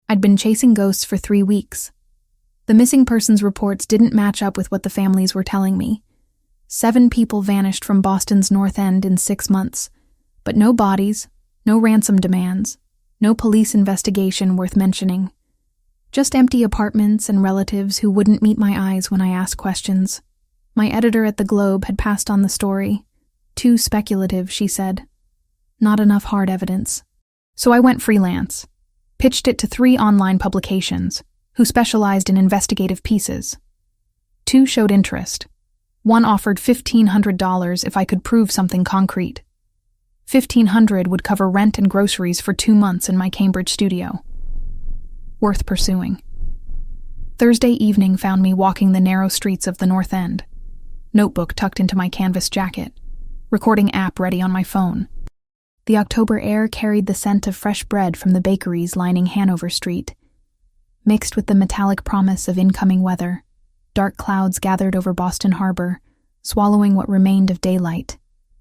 I'd been chasing ghosts for 3 weeks. The missing persons reports didn't match up with what the families were telling me. 7 people vanished from Boston's North End in 6 months, but no bodies, no ransom demands, no police investigation worth mentioning. Just empty apartments and relatives who wouldn't meet my eyes when I asked questions. My editor at the Globe had passed on the story. Too speculative, she said. Not enough hard evidence. So I went freelance. Pitched it to 3 online publications, who specialized in investigative pieces. 2 showed interest. One offered $1,500 if I could prove something concrete. $1,500 would cover rent and groceries for 2 months in my Cambridge studio. Worth pursuing. Thursday evening found me walking the narrow streets of the North End. Notebook tucked into my canvas jacket. Recording app ready on my phone. The October air carried the scent of fresh bread from the bakeries lining Hanover Street. Mixed with the metallic promise of incoming weather, dark clouds gathered over Boston Harbor, swallowing what remained of daylight.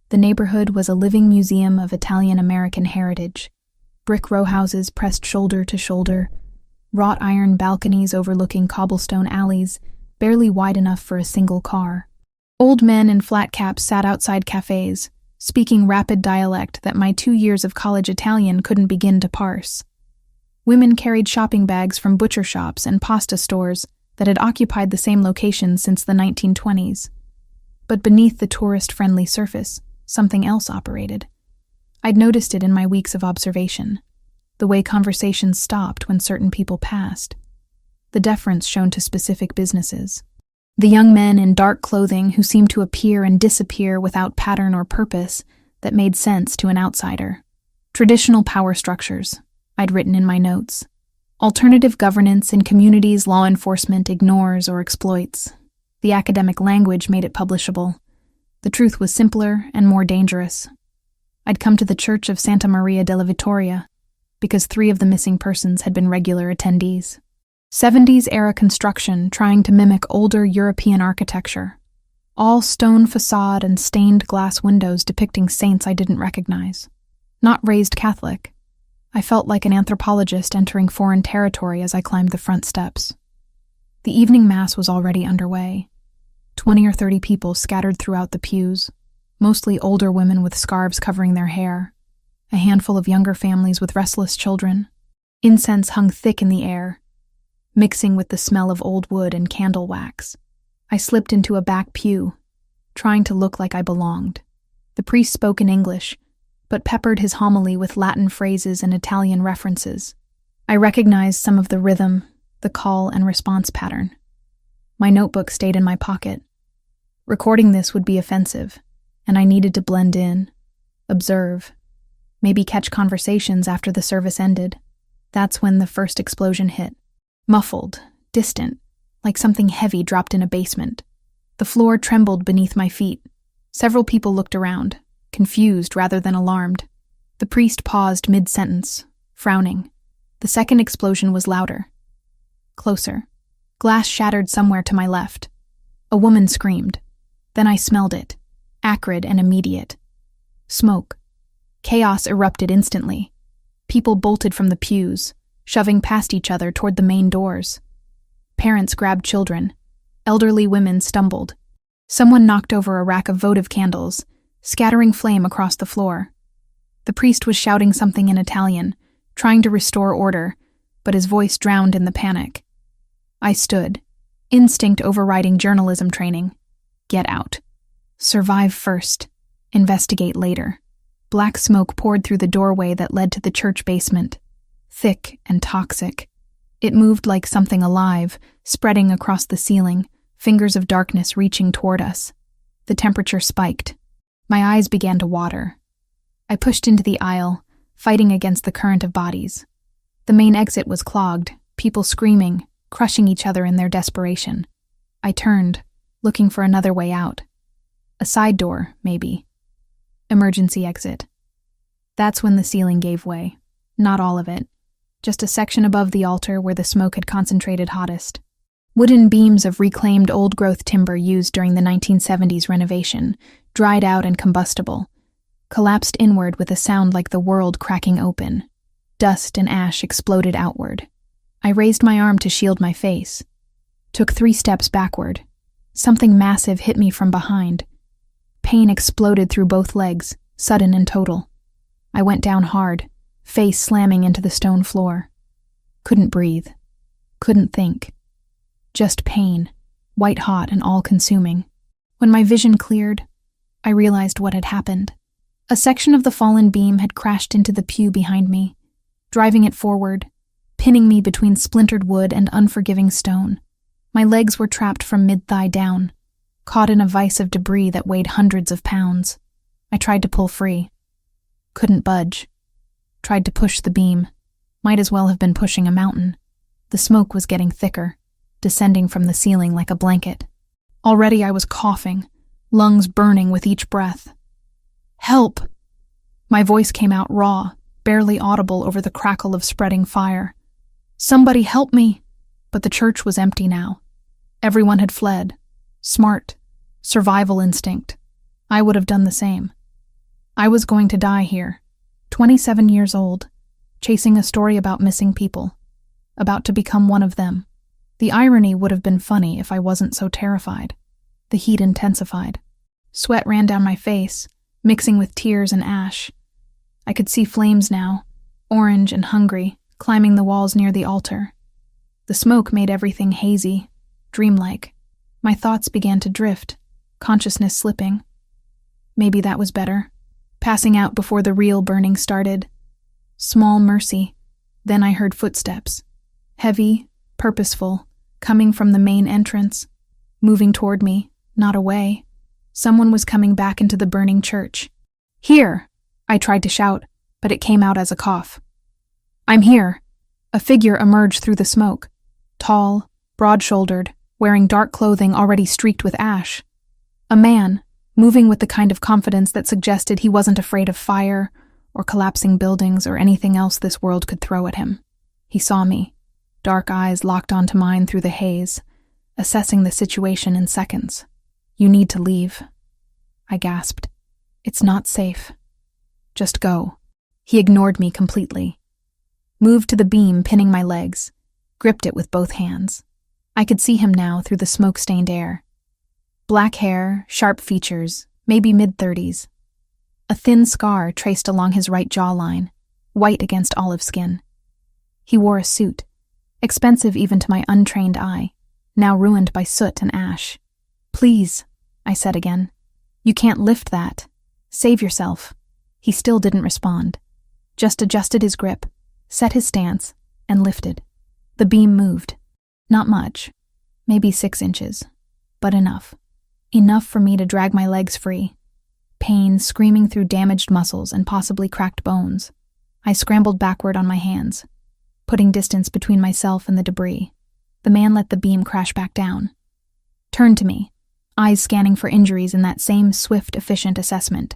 The neighborhood was a living museum of Italian-American heritage. Brick row houses pressed shoulder to shoulder, wrought iron balconies overlooking cobblestone alleys, barely wide enough for a single car. Old men in flat caps sat outside cafes, speaking rapid dialect that my 2 years of college Italian couldn't begin to parse. Women carried shopping bags from butcher shops and pasta stores that had occupied the same location since the 1920s. But beneath the tourist-friendly surface, something else operated. I'd noticed it in my weeks of observation. The way conversations stopped when certain people passed. The deference shown to specific businesses. The young men in dark clothing who seemed to appear and disappear without pattern or purpose that made sense to an outsider. Traditional power structures, I'd written in my notes. Alternative governance in communities law enforcement ignores or exploits. The academic language made it publishable. The truth was simpler and more dangerous. I'd come to the Church of Santa Maria della Vittoria because 3 of the missing persons had been regular attendees. 70s-era construction trying to mimic older European architecture. All stone facade and stained glass windows depicting saints I didn't recognize. Not raised Catholic. I felt like an anthropologist entering foreign territory as I climbed the front steps. The evening mass was already underway. 20 or 30 people scattered throughout the pews, mostly older women with scarves covering their hair, a handful of younger families with restless children. Incense hung thick in the air, mixing with the smell of old wood and candle wax. I slipped into a back pew, trying to look like I belonged. The priest spoke in English, but peppered his homily with Latin phrases and Italian references. I recognized some of the rhythm, the call and response pattern. My notebook stayed in my pocket. Recording this would be offensive, and I needed to blend in, observe, maybe catch conversations after the service ended. That's when the first explosion hit. Muffled, distant, like something heavy dropped in a basement. The floor trembled beneath my feet. Several people looked around, confused rather than alarmed. The priest paused mid-sentence, frowning. The second explosion was louder. Closer. Glass shattered somewhere to my left. A woman screamed. Then I smelled it, acrid and immediate. Smoke. Chaos erupted instantly. People bolted from the pews, shoving past each other toward the main doors. Parents grabbed children. Elderly women stumbled. Someone knocked over a rack of votive candles, scattering flame across the floor. The priest was shouting something in Italian, trying to restore order, but his voice drowned in the panic. I stood, instinct overriding journalism training. Get out. Survive first. Investigate later. Black smoke poured through the doorway that led to the church basement. Thick and toxic. It moved like something alive, spreading across the ceiling, fingers of darkness reaching toward us. The temperature spiked. My eyes began to water. I pushed into the aisle, fighting against the current of bodies. The main exit was clogged, people screaming, crushing each other in their desperation. I turned, looking for another way out. A side door, maybe. Emergency exit. That's when the ceiling gave way. Not all of it. Just a section above the altar where the smoke had concentrated hottest. Wooden beams of reclaimed old-growth timber used during the 1970s renovation, dried out and combustible, collapsed inward with a sound like the world cracking open. Dust and ash exploded outward. I raised my arm to shield my face. Took 3 steps backward. Something massive hit me from behind. Pain exploded through both legs, sudden and total. I went down hard, face slamming into the stone floor. Couldn't breathe. Couldn't think. Just pain, white-hot and all-consuming. When my vision cleared, I realized what had happened. A section of the fallen beam had crashed into the pew behind me, driving it forward, pinning me between splintered wood and unforgiving stone. My legs were trapped from mid-thigh down, caught in a vise of debris that weighed hundreds of pounds. I tried to pull free. Couldn't budge. Tried to push the beam. Might as well have been pushing a mountain. The smoke was getting thicker, descending from the ceiling like a blanket. Already I was coughing, lungs burning with each breath. Help! My voice came out raw, barely audible over the crackle of spreading fire. Somebody help me! But the church was empty now. Everyone had fled. Smart. Survival instinct. I would have done the same. I was going to die here, 27 years old, chasing a story about missing people, about to become one of them. The irony would have been funny if I wasn't so terrified. The heat intensified. Sweat ran down my face, mixing with tears and ash. I could see flames now, orange and hungry, climbing the walls near the altar. The smoke made everything hazy, dreamlike. My thoughts began to drift, consciousness slipping. Maybe that was better. Passing out before the real burning started. Small mercy. Then I heard footsteps. Heavy, purposeful, coming from the main entrance. Moving toward me, not away. Someone was coming back into the burning church. Here! I tried to shout, but it came out as a cough. I'm here. A figure emerged through the smoke. Tall, broad-shouldered, wearing dark clothing already streaked with ash. A man, moving with the kind of confidence that suggested he wasn't afraid of fire or collapsing buildings or anything else this world could throw at him. He saw me, dark eyes locked onto mine through the haze, assessing the situation in seconds. You need to leave. I gasped. It's not safe. Just go. He ignored me completely. Moved to the beam pinning my legs, gripped it with both hands. I could see him now through the smoke-stained air. Black hair, sharp features, maybe mid-30s. A thin scar traced along his right jawline, white against olive skin. He wore a suit, expensive even to my untrained eye, now ruined by soot and ash. Please, I said again. You can't lift that. Save yourself. He still didn't respond. Just adjusted his grip, set his stance, and lifted. The beam moved. Not much. Maybe 6 inches. But enough. Enough for me to drag my legs free. Pain screaming through damaged muscles and possibly cracked bones. I scrambled backward on my hands, putting distance between myself and the debris. The man let the beam crash back down. Turned to me, eyes scanning for injuries in that same swift, efficient assessment.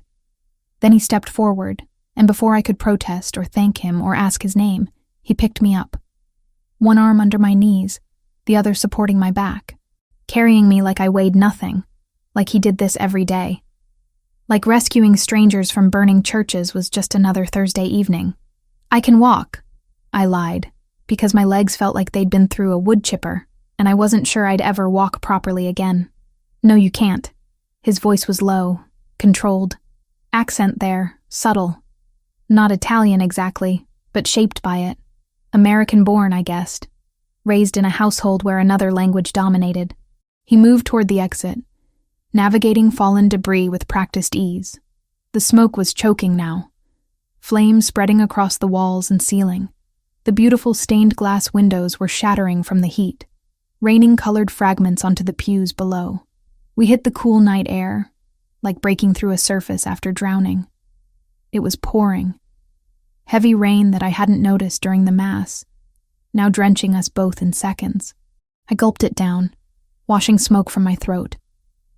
Then he stepped forward, and before I could protest or thank him or ask his name, he picked me up. One arm under my knees, the other supporting my back, carrying me like I weighed nothing, like he did this every day. Like rescuing strangers from burning churches was just another Thursday evening. I can walk, I lied, because my legs felt like they'd been through a wood chipper, and I wasn't sure I'd ever walk properly again. No, you can't. His voice was low, controlled. Accent there, subtle. Not Italian exactly, but shaped by it. American-born, I guessed. Raised in a household where another language dominated. He moved toward the exit, navigating fallen debris with practiced ease. The smoke was choking now, flames spreading across the walls and ceiling. The beautiful stained glass windows were shattering from the heat, raining colored fragments onto the pews below. We hit the cool night air, like breaking through a surface after drowning. It was pouring. Heavy rain that I hadn't noticed during the Mass, now drenching us both in seconds. I gulped it down, washing smoke from my throat,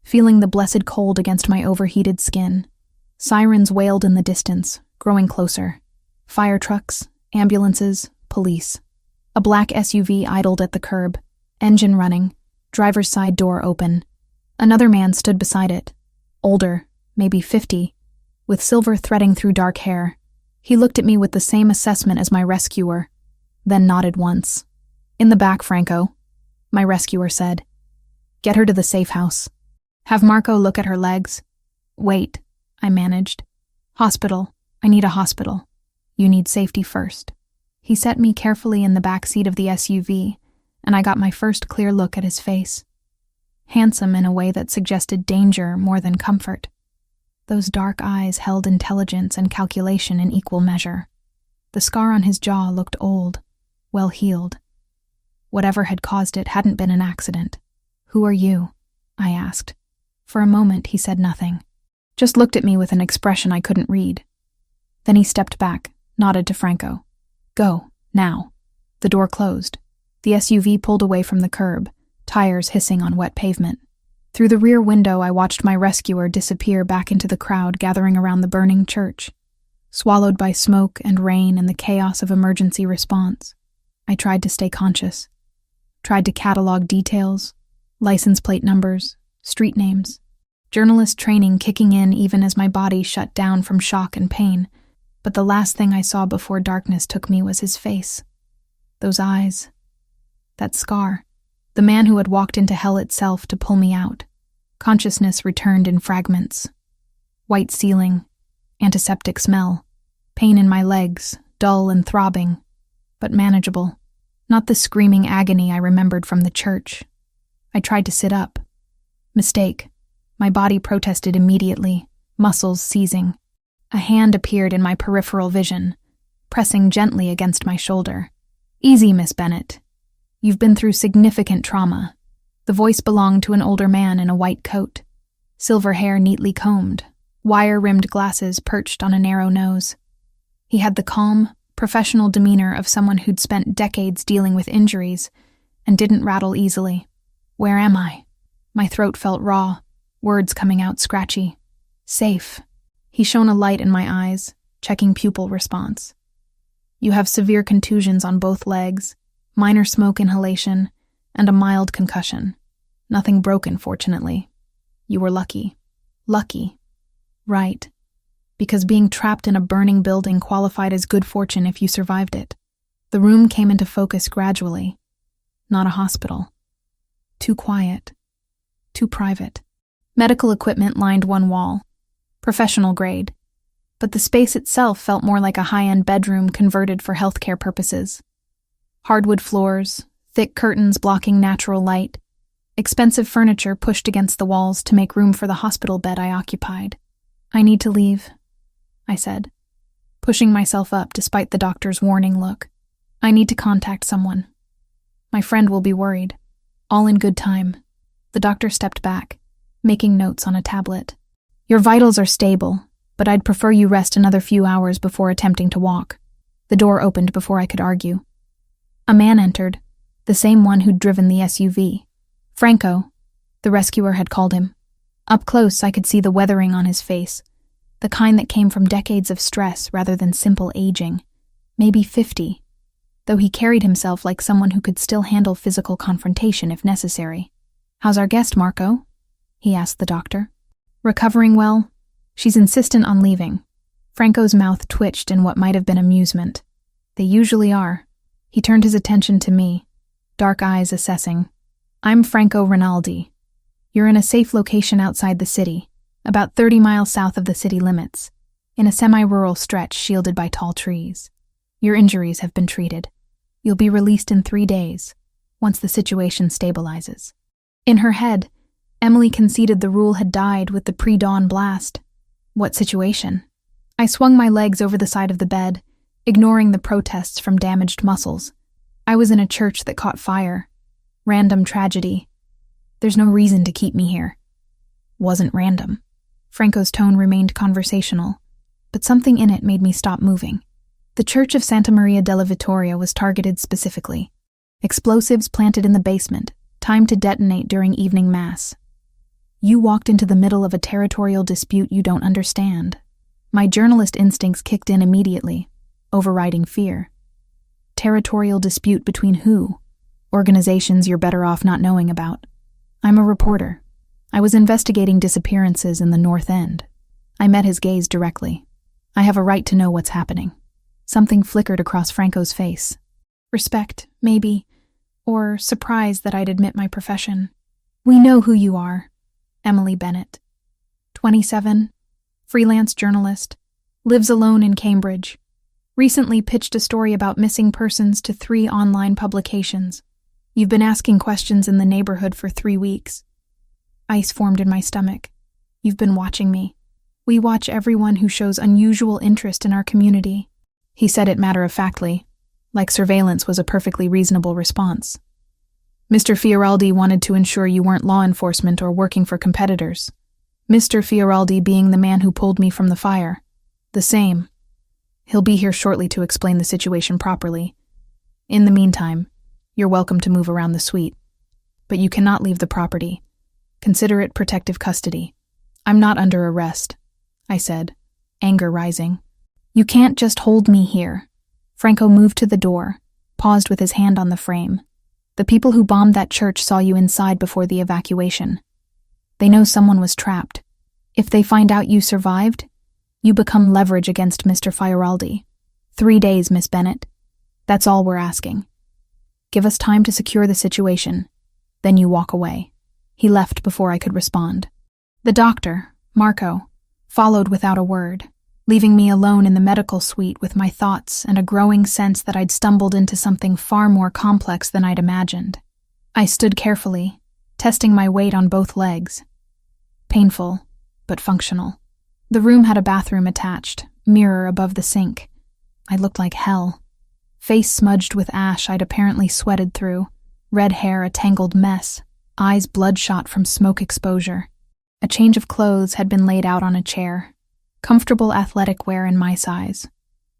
feeling the blessed cold against my overheated skin. Sirens wailed in the distance, growing closer. Fire trucks, ambulances, police. A black SUV idled at the curb, engine running, driver's side door open. Another man stood beside it, older, maybe 50, with silver threading through dark hair. He looked at me with the same assessment as my rescuer, then nodded once. "In the back, Franco," my rescuer said. "Get her to the safe house. Have Marco look at her legs." "Wait," I managed. "Hospital. I need a hospital. You need safety first." He set me carefully in the back seat of the SUV, and I got my first clear look at his face. Handsome in a way that suggested danger more than comfort. Those dark eyes held intelligence and calculation in equal measure. The scar on his jaw looked old, well healed. Whatever had caused it hadn't been an accident. "Who are you?" I asked. For a moment, he said nothing. Just looked at me with an expression I couldn't read. Then he stepped back, nodded to Franco. "Go, now." The door closed. The SUV pulled away from the curb, tires hissing on wet pavement. Through the rear window, I watched my rescuer disappear back into the crowd gathering around the burning church. Swallowed by smoke and rain and the chaos of emergency response, I tried to stay conscious. Tried to catalog details, license plate numbers, street names. Journalist training kicking in even as my body shut down from shock and pain. But the last thing I saw before darkness took me was his face. Those eyes. That scar. The man who had walked into hell itself to pull me out. Consciousness returned in fragments. White ceiling. Antiseptic smell. Pain in my legs, dull and throbbing, but manageable. Not the screaming agony I remembered from the church. I tried to sit up. Mistake. My body protested immediately, muscles seizing. A hand appeared in my peripheral vision, pressing gently against my shoulder. "Easy, Miss Bennett. You've been through significant trauma." The voice belonged to an older man in a white coat, silver hair neatly combed, wire-rimmed glasses perched on a narrow nose. He had the calm, professional demeanor of someone who'd spent decades dealing with injuries and didn't rattle easily. "Where am I?" My throat felt raw, words coming out scratchy. "Safe." He shone a light in my eyes, checking pupil response. "You have severe contusions on both legs, minor smoke inhalation, and a mild concussion. Nothing broken, fortunately. You were lucky." "Lucky?" "Right. Because being trapped in a burning building qualified as good fortune if you survived it." The room came into focus gradually. Not a hospital. Too quiet. Too private. Medical equipment lined one wall. Professional grade. But the space itself felt more like a high-end bedroom converted for healthcare purposes. Hardwood floors, thick curtains blocking natural light, expensive furniture pushed against the walls to make room for the hospital bed I occupied. "I need to leave," I said, pushing myself up despite the doctor's warning look. "I need to contact someone. My friend will be worried." "All in good time." The doctor stepped back, making notes on a tablet. "Your vitals are stable, but I'd prefer you rest another few hours before attempting to walk." The door opened before I could argue. A man entered, the same one who'd driven the SUV. Franco, the rescuer had called him. Up close, I could see the weathering on his face, the kind that came from decades of stress rather than simple aging. Maybe 50, though he carried himself like someone who could still handle physical confrontation if necessary. "How's our guest, Marco?" he asked the doctor. "Recovering well? She's insistent on leaving." Franco's mouth twitched in what might have been amusement. They usually are. He turned his attention to me, dark eyes assessing. "I'm Franco Rinaldi. You're in a safe location outside the city, about 30 miles south of the city limits, in a semi-rural stretch shielded by tall trees. Your injuries have been treated. You'll be released in 3 days, once the situation stabilizes." In her head, Emily conceded the rule had died with the pre-dawn blast. What situation? I swung my legs over the side of the bed, ignoring the protests from damaged muscles. I was in a church that caught fire. Random tragedy. There's no reason to keep me here. Wasn't random. Franco's tone remained conversational, but something in it made me stop moving. The Church of Santa Maria della Vittoria was targeted specifically. Explosives planted in the basement, timed to detonate during evening mass. You walked into the middle of a territorial dispute you don't understand. My journalist instincts kicked in immediately, overriding fear. Territorial dispute between who? Organizations you're better off not knowing about. I'm a reporter. I was investigating disappearances in the North End. I met his gaze directly. I have a right to know what's happening. Something flickered across Franco's face. Respect, maybe, or surprised that I'd admit my profession. "We know who you are." Emily Bennett. 27, freelance journalist, lives alone in Cambridge. Recently pitched a story about missing persons to 3 online publications. You've been asking questions in the neighborhood for 3 weeks. Ice formed in my stomach. You've been watching me. We watch everyone who shows unusual interest in our community. He said it matter-of-factly, like surveillance was a perfectly reasonable response. Mr. Fioraldi wanted to ensure you weren't law enforcement or working for competitors. Mr. Fioraldi being the man who pulled me from the fire. The same. He'll be here shortly to explain the situation properly. In the meantime, you're welcome to move around the suite. But you cannot leave the property. Consider it protective custody. I'm not under arrest, I said, anger rising. You can't just hold me here. Franco moved to the door, paused with his hand on the frame. The people who bombed that church saw you inside before the evacuation. They know someone was trapped. If they find out you survived, you become leverage against Mr. Fioraldi. 3 days, Miss Bennett. That's all we're asking. Give us time to secure the situation. Then you walk away. He left before I could respond. The doctor, Marco, followed without a word, leaving me alone in the medical suite with my thoughts and a growing sense that I'd stumbled into something far more complex than I'd imagined. I stood carefully, testing my weight on both legs. Painful, but functional. The room had a bathroom attached, mirror above the sink. I looked like hell. Face smudged with ash I'd apparently sweated through, red hair a tangled mess, eyes bloodshot from smoke exposure. A change of clothes had been laid out on a chair, comfortable athletic wear in my size,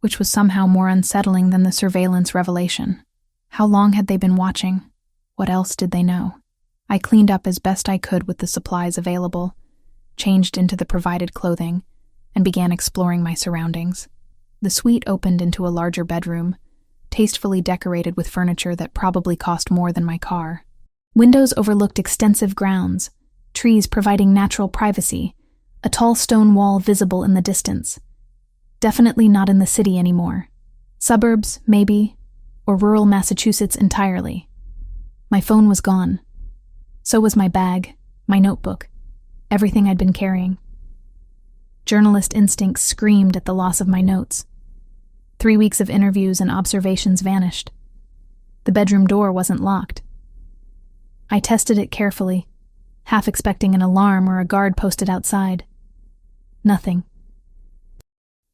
which was somehow more unsettling than the surveillance revelation. How long had they been watching? What else did they know? I cleaned up as best I could with the supplies available, changed into the provided clothing, and began exploring my surroundings. The suite opened into a larger bedroom, tastefully decorated with furniture that probably cost more than my car. Windows overlooked extensive grounds, trees providing natural privacy, a tall stone wall visible in the distance. Definitely not in the city anymore. Suburbs, maybe, or rural Massachusetts entirely. My phone was gone. So was my bag, my notebook, everything I'd been carrying. Journalist instincts screamed at the loss of my notes. 3 weeks of interviews and observations vanished. The bedroom door wasn't locked. I tested it carefully, half expecting an alarm or a guard posted outside. Nothing.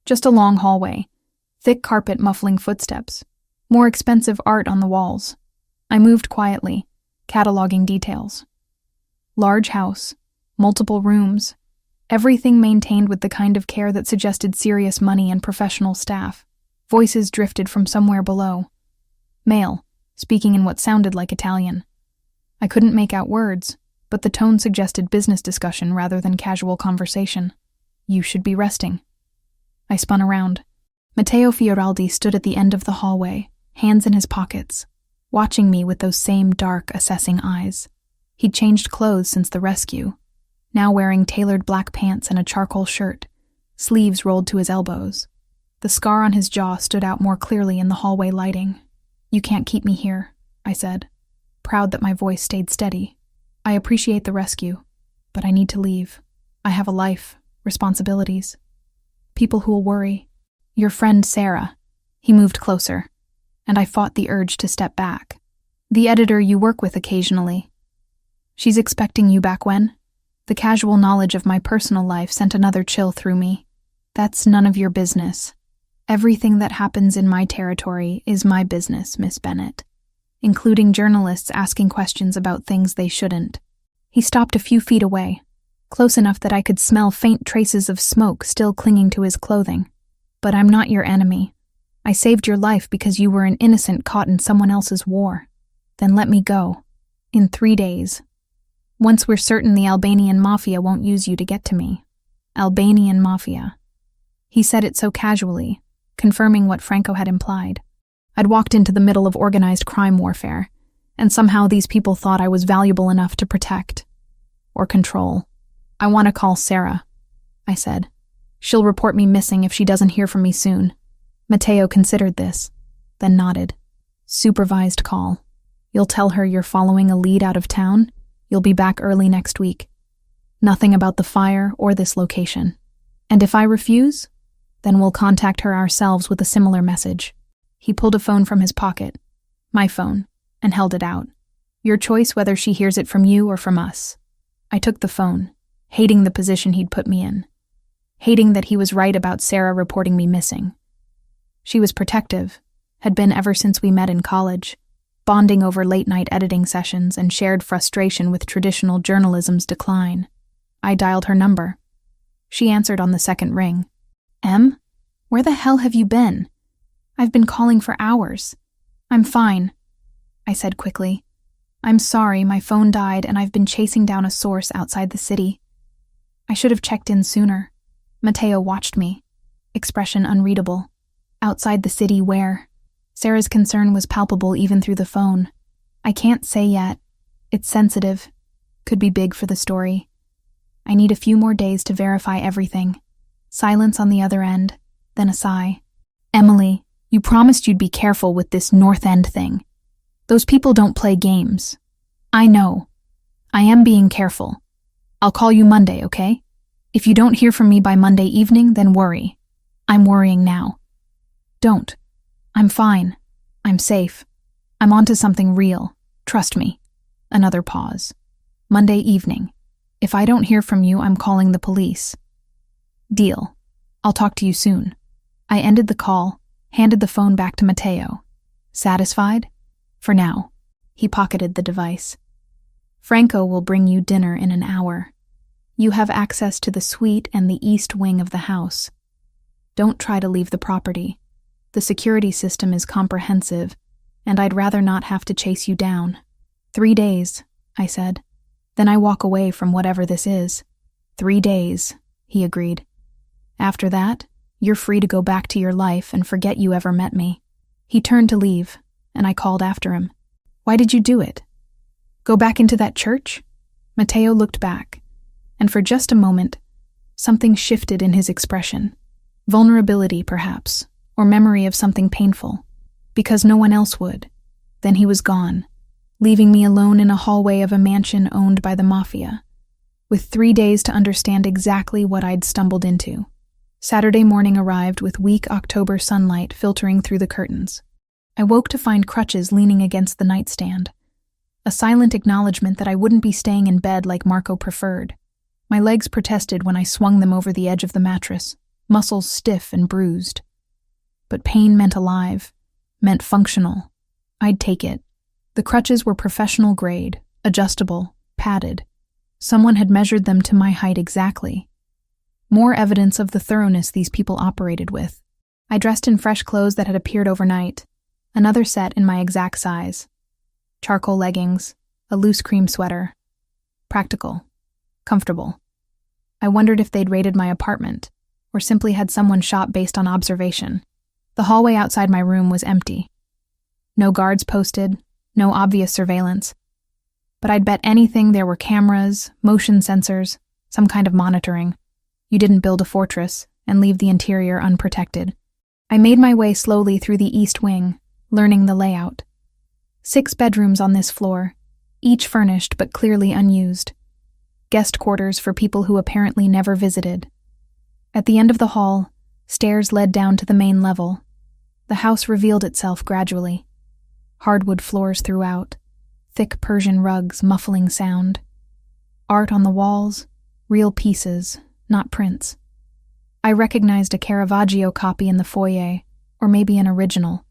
Just a long hallway, thick carpet muffling footsteps, more expensive art on the walls. I moved quietly, cataloging details. Large house, multiple rooms, everything maintained with the kind of care that suggested serious money and professional staff. Voices drifted from somewhere below. Male, speaking in what sounded like Italian. I couldn't make out words, but the tone suggested business discussion rather than casual conversation. You should be resting. I spun around. Matteo Fioraldi stood at the end of the hallway, hands in his pockets, watching me with those same dark, assessing eyes. He'd changed clothes since the rescue, now wearing tailored black pants and a charcoal shirt, sleeves rolled to his elbows. The scar on his jaw stood out more clearly in the hallway lighting. You can't keep me here, I said, proud that my voice stayed steady. I appreciate the rescue, but I need to leave. I have a life, responsibilities. People who'll worry. Your friend Sarah. He moved closer, and I fought the urge to step back. The editor you work with occasionally. She's expecting you back when? The casual knowledge of my personal life sent another chill through me. That's none of your business. Everything that happens in my territory is my business, Miss Bennett, including journalists asking questions about things they shouldn't. He stopped a few feet away, close enough that I could smell faint traces of smoke still clinging to his clothing. But I'm not your enemy. I saved your life because you were an innocent caught in someone else's war. Then let me go. In 3 days. Once we're certain the Albanian Mafia won't use you to get to me. Albanian Mafia. He said it so casually, confirming what Franco had implied. I'd walked into the middle of organized crime warfare, and somehow these people thought I was valuable enough to protect. Or control. I want to call Sarah, I said. She'll report me missing if she doesn't hear from me soon. Matteo considered this, then nodded. Supervised call. You'll tell her you're following a lead out of town. You'll be back early next week. Nothing about the fire or this location. And if I refuse, then we'll contact her ourselves with a similar message." He pulled a phone from his pocket, my phone, and held it out. "Your choice whether she hears it from you or from us." I took the phone, hating the position he'd put me in, hating that he was right about Sarah reporting me missing. She was protective, had been ever since we met in college, bonding over late-night editing sessions and shared frustration with traditional journalism's decline. I dialed her number. She answered on the second ring. "Em, where the hell have you been? I've been calling for hours." "I'm fine," I said quickly. "I'm sorry, my phone died and I've been chasing down a source outside the city. I should have checked in sooner." Mateo watched me, expression unreadable. "Outside the city where?" Sarah's concern was palpable even through the phone. "I can't say yet. It's sensitive. Could be big for the story. I need a few more days to verify everything." Silence on the other end, then a sigh. "Emily, you promised you'd be careful with this North End thing. Those people don't play games." "I know. I am being careful. I'll call you Monday, okay? If you don't hear from me by Monday evening, then worry. I'm worrying now." "Don't. I'm fine. I'm safe. I'm onto something real. Trust me." Another pause. "Monday evening. If I don't hear from you, I'm calling the police." "Deal. I'll talk to you soon." I ended the call, handed the phone back to Mateo. "Satisfied?" "For now." He pocketed the device. "Franco will bring you dinner in an hour. You have access to the suite and the east wing of the house. Don't try to leave the property. The security system is comprehensive, and I'd rather not have to chase you down." 3 days, I said. "Then I walk away from whatever this is." 3 days, he agreed. "After that, you're free to go back to your life and forget you ever met me." He turned to leave, and I called after him. "Why did you do it? Go back into that church?" Mateo looked back, and for just a moment, something shifted in his expression. Vulnerability, perhaps, or memory of something painful. Because no one else would. Then he was gone, leaving me alone in a hallway of a mansion owned by the Mafia, with 3 days to understand exactly what I'd stumbled into. Saturday morning arrived with weak October sunlight filtering through the curtains. I woke to find crutches leaning against the nightstand, a silent acknowledgement that I wouldn't be staying in bed like Marco preferred. My legs protested when I swung them over the edge of the mattress, muscles stiff and bruised. But pain meant alive, meant functional. I'd take it. The crutches were professional grade, adjustable, padded. Someone had measured them to my height exactly. More evidence of the thoroughness these people operated with. I dressed in fresh clothes that had appeared overnight, another set in my exact size. Charcoal leggings, a loose cream sweater. Practical. Comfortable. I wondered if they'd raided my apartment, or simply had someone shot based on observation. The hallway outside my room was empty. No guards posted, no obvious surveillance. But I'd bet anything there were cameras, motion sensors, some kind of monitoring. You didn't build a fortress and leave the interior unprotected. I made my way slowly through the east wing, learning the layout. 6 bedrooms on this floor, each furnished but clearly unused. Guest quarters for people who apparently never visited. At the end of the hall, stairs led down to the main level. The house revealed itself gradually. Hardwood floors throughout, thick Persian rugs muffling sound. Art on the walls, real pieces, not prints. I recognized a Caravaggio copy in the foyer, or maybe an original.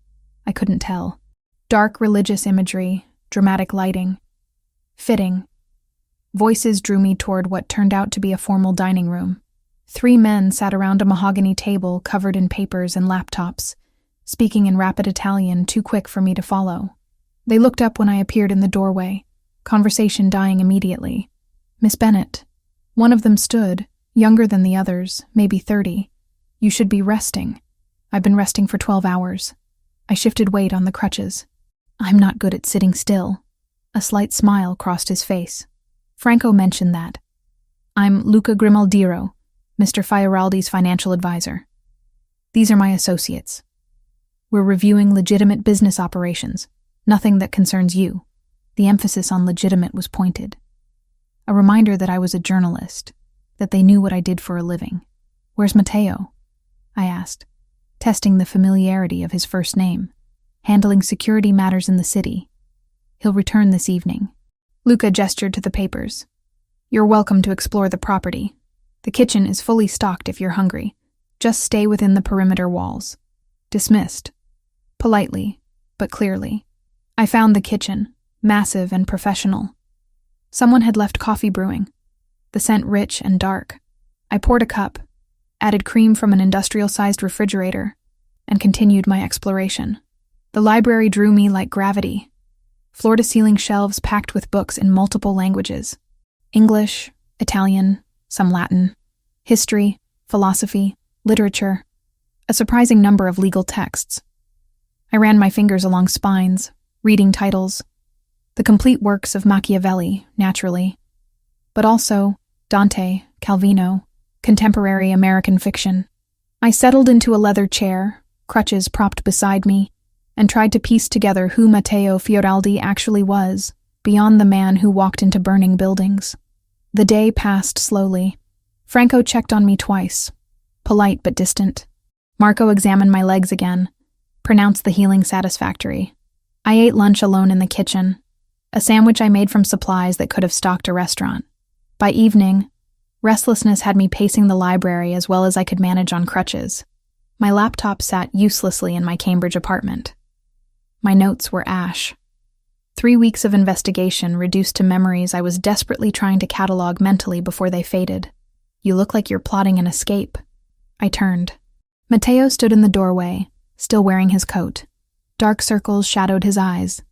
I couldn't tell. Dark religious imagery, dramatic lighting. Fitting. Voices drew me toward what turned out to be a formal dining room. 3 men sat around a mahogany table covered in papers and laptops, speaking in rapid Italian too quick for me to follow. They looked up when I appeared in the doorway, conversation dying immediately. "Miss Bennett." One of them stood, younger than the others, maybe 30. "You should be resting." "I've been resting for 12 hours. I shifted weight on the crutches. "I'm not good at sitting still." A slight smile crossed his face. "Franco mentioned that. I'm Luca Grimaldiro, Mr. Fioraldi's financial advisor. These are my associates. We're reviewing legitimate business operations, nothing that concerns you." The emphasis on legitimate was pointed. A reminder that I was a journalist, that they knew what I did for a living. "Where's Matteo?" I asked, testing the familiarity of his first name. "Handling security matters in the city. He'll return this evening." Luca gestured to the papers. "You're welcome to explore the property. The kitchen is fully stocked if you're hungry. Just stay within the perimeter walls." Dismissed. Politely, but clearly. I found the kitchen, massive and professional. Someone had left coffee brewing, the scent rich and dark. I poured a cup, added cream from an industrial-sized refrigerator, and continued my exploration. The library drew me like gravity. Floor-to-ceiling shelves packed with books in multiple languages. English, Italian, some Latin, history, philosophy, literature, a surprising number of legal texts. I ran my fingers along spines, reading titles. The complete works of Machiavelli, naturally, but also Dante, Calvino, contemporary American fiction. I settled into a leather chair, crutches propped beside me, and tried to piece together who Matteo Fioraldi actually was, beyond the man who walked into burning buildings. The day passed slowly. Franco checked on me twice, polite but distant. Marco examined my legs again, pronounced the healing satisfactory. I ate lunch alone in the kitchen, a sandwich I made from supplies that could have stocked a restaurant. By evening, restlessness had me pacing the library as well as I could manage on crutches. My laptop sat uselessly in my Cambridge apartment. My notes were ash. 3 weeks of investigation reduced to memories I was desperately trying to catalog mentally before they faded. "You look like you're plotting an escape." I turned. Matteo stood in the doorway, still wearing his coat. Dark circles shadowed his eyes.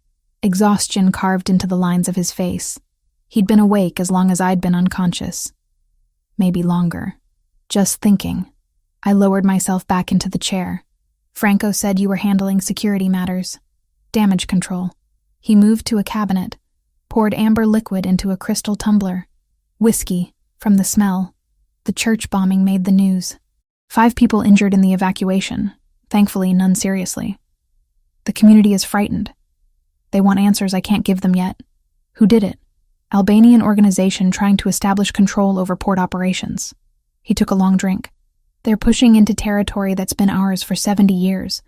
Exhaustion carved into the lines of his face. He'd been awake as long as I'd been unconscious. Maybe longer. Just thinking. I lowered myself back into the chair. "Franco said you were handling security matters. Damage control." He moved to a cabinet, poured amber liquid into a crystal tumbler. Whiskey, from the smell. The church bombing made the news. 5 people injured in the evacuation. Thankfully, none seriously. The community is frightened. They want answers I can't give them yet. Who did it? Albanian organization trying to establish control over port operations. He took a long drink. They're pushing into territory that's been ours for 70 years.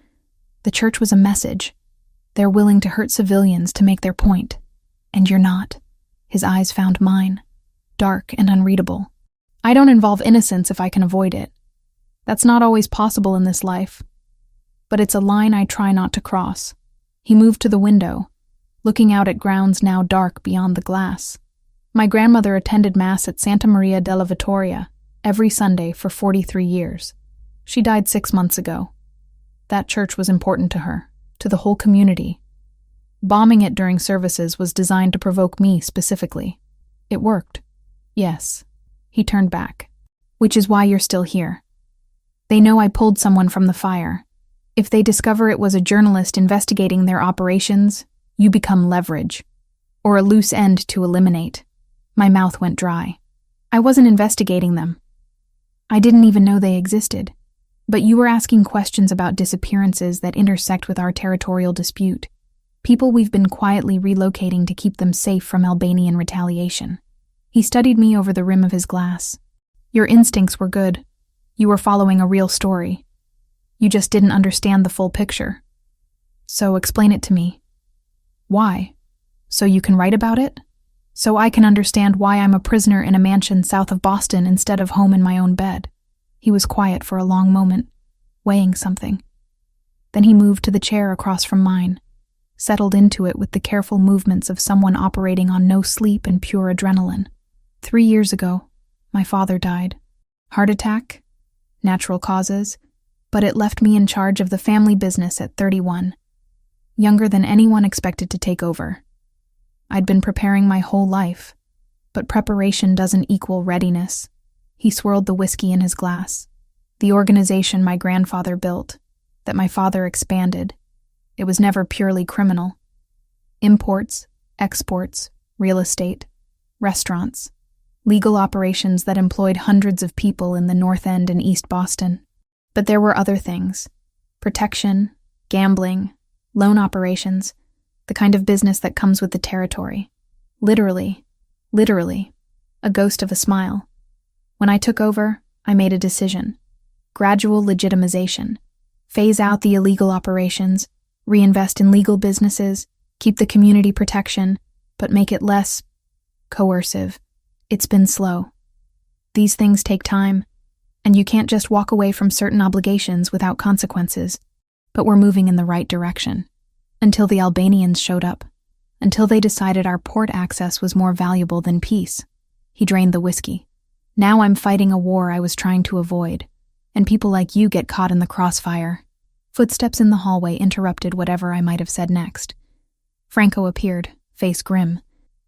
The church was a message. They're willing to hurt civilians to make their point. And you're not. His eyes found mine. Dark and unreadable. I don't involve innocence if I can avoid it. That's not always possible in this life. But it's a line I try not to cross. He moved to the window, looking out at grounds now dark beyond the glass. My grandmother attended Mass at Santa Maria della Vittoria every Sunday for 43 years. She died 6 months ago. That church was important to her, to the whole community. Bombing it during services was designed to provoke me specifically. It worked. Yes. He turned back. Which is why you're still here. They know I pulled someone from the fire. If they discover it was a journalist investigating their operations, you become leverage, or a loose end to eliminate. My mouth went dry. I wasn't investigating them. I didn't even know they existed. But you were asking questions about disappearances that intersect with our territorial dispute. People we've been quietly relocating to keep them safe from Albanian retaliation. He studied me over the rim of his glass. Your instincts were good. You were following a real story. You just didn't understand the full picture. So explain it to me. Why? So you can write about it? So I can understand why I'm a prisoner in a mansion south of Boston instead of home in my own bed. He was quiet for a long moment, weighing something. Then he moved to the chair across from mine, settled into it with the careful movements of someone operating on no sleep and pure adrenaline. 3 years ago, my father died. Heart attack? Natural causes? But it left me in charge of the family business at 31. Younger than anyone expected to take over. I'd been preparing my whole life, but preparation doesn't equal readiness. He swirled the whiskey in his glass. The organization my grandfather built, that my father expanded, it was never purely criminal. Imports, exports, real estate, restaurants, legal operations that employed hundreds of people in the North End and East Boston. But there were other things. Protection, gambling, loan operations, The kind of business that comes with the territory. Literally, a ghost of a smile. When I took over, I made a decision. Gradual legitimization. Phase out the illegal operations, reinvest in legal businesses, keep the community protection, but make it less coercive. It's been slow. These things take time, and you can't just walk away from certain obligations without consequences. But we're moving in the right direction. Until the Albanians showed up. Until they decided our port access was more valuable than peace. He drained the whiskey. Now I'm fighting a war I was trying to avoid, and people like you get caught in the crossfire. Footsteps in the hallway interrupted whatever I might have said next. Franco appeared, face grim.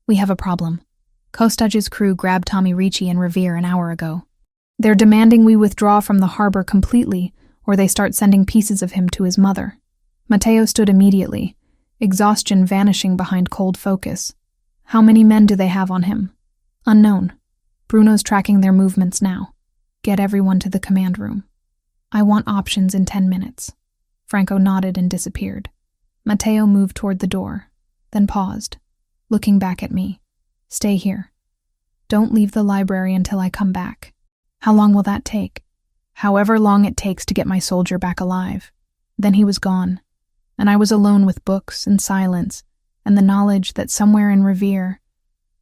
We have a problem. Kostage's crew grabbed Tommy Ricci in Revere an hour ago. They're demanding we withdraw from the harbor completely, or they start sending pieces of him to his mother. Matteo stood immediately, exhaustion vanishing behind cold focus. How many men do they have on him? Unknown. Bruno's tracking their movements now. Get everyone to the command room. I want options in 10 minutes. Franco nodded and disappeared. Matteo moved toward the door, then paused, looking back at me. Stay here. Don't leave the library until I come back. How long will that take? However long it takes to get my soldier back alive. Then he was gone, and I was alone with books and silence and the knowledge that somewhere in Revere,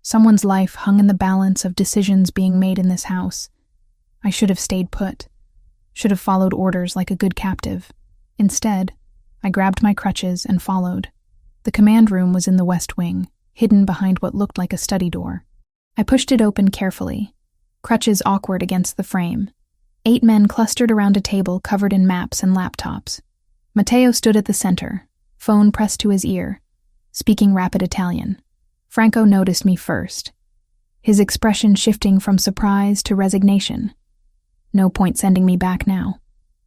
someone's life hung in the balance of decisions being made in this house. I should have stayed put, should have followed orders like a good captive. Instead, I grabbed my crutches and followed. The command room was in the west wing, hidden behind what looked like a study door. I pushed it open carefully, crutches awkward against the frame. 8 men clustered around a table covered in maps and laptops. Matteo stood at the center, phone pressed to his ear, speaking rapid Italian. Franco noticed me first, his expression shifting from surprise to resignation. No point sending me back now.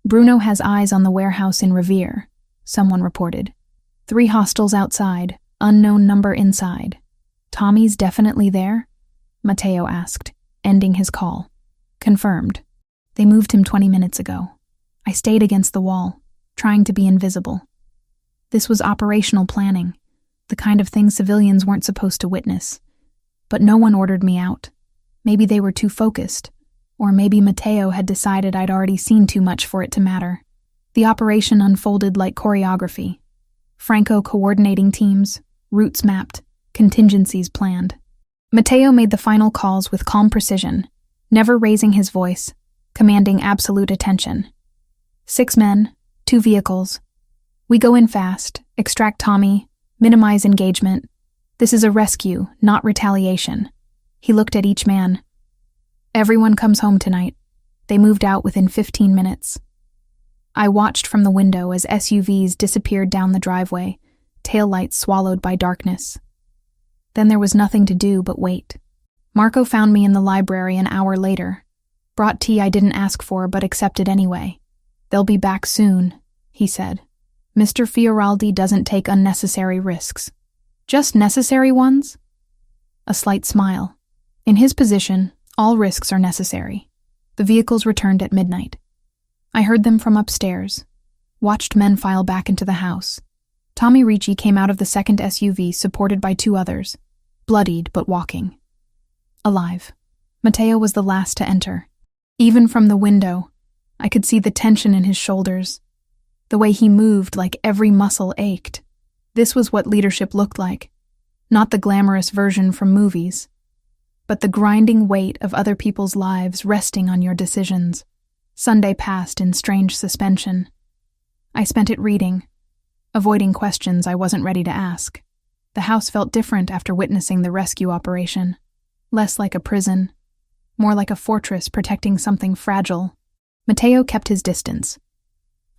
Bruno has eyes on the warehouse in Revere, someone reported. 3 hostiles outside, unknown number inside. Tommy's definitely there? Matteo asked, ending his call. Confirmed. They moved him 20 minutes ago. I stayed against the wall, trying to be invisible. This was operational planning, the kind of thing civilians weren't supposed to witness. But no one ordered me out. Maybe they were too focused, or maybe Matteo had decided I'd already seen too much for it to matter. The operation unfolded like choreography. Franco coordinating teams, routes mapped, contingencies planned. Matteo made the final calls with calm precision, never raising his voice, commanding absolute attention. 6 men, 2 vehicles. We go in fast, extract Tommy, minimize engagement. This is a rescue, not retaliation. He looked at each man. Everyone comes home tonight. They moved out within 15 minutes. I watched from the window as SUVs disappeared down the driveway, taillights swallowed by darkness. Then there was nothing to do but wait. Marco found me in the library an hour later. Brought tea I didn't ask for but accepted anyway. They'll be back soon, he said. Mr. Fioraldi doesn't take unnecessary risks. Just necessary ones? A slight smile. In his position, all risks are necessary. The vehicles returned at midnight. I heard them from upstairs, watched men file back into the house. Tommy Ricci came out of the second SUV supported by 2 others, bloodied but walking. Alive. Matteo was the last to enter. Even from the window, I could see the tension in his shoulders. The way he moved, like every muscle ached. This was what leadership looked like. Not the glamorous version from movies, but the grinding weight of other people's lives resting on your decisions. Sunday passed in strange suspension. I spent it reading, avoiding questions I wasn't ready to ask. The house felt different after witnessing the rescue operation. Less like a prison, more like a fortress protecting something fragile. Matteo kept his distance.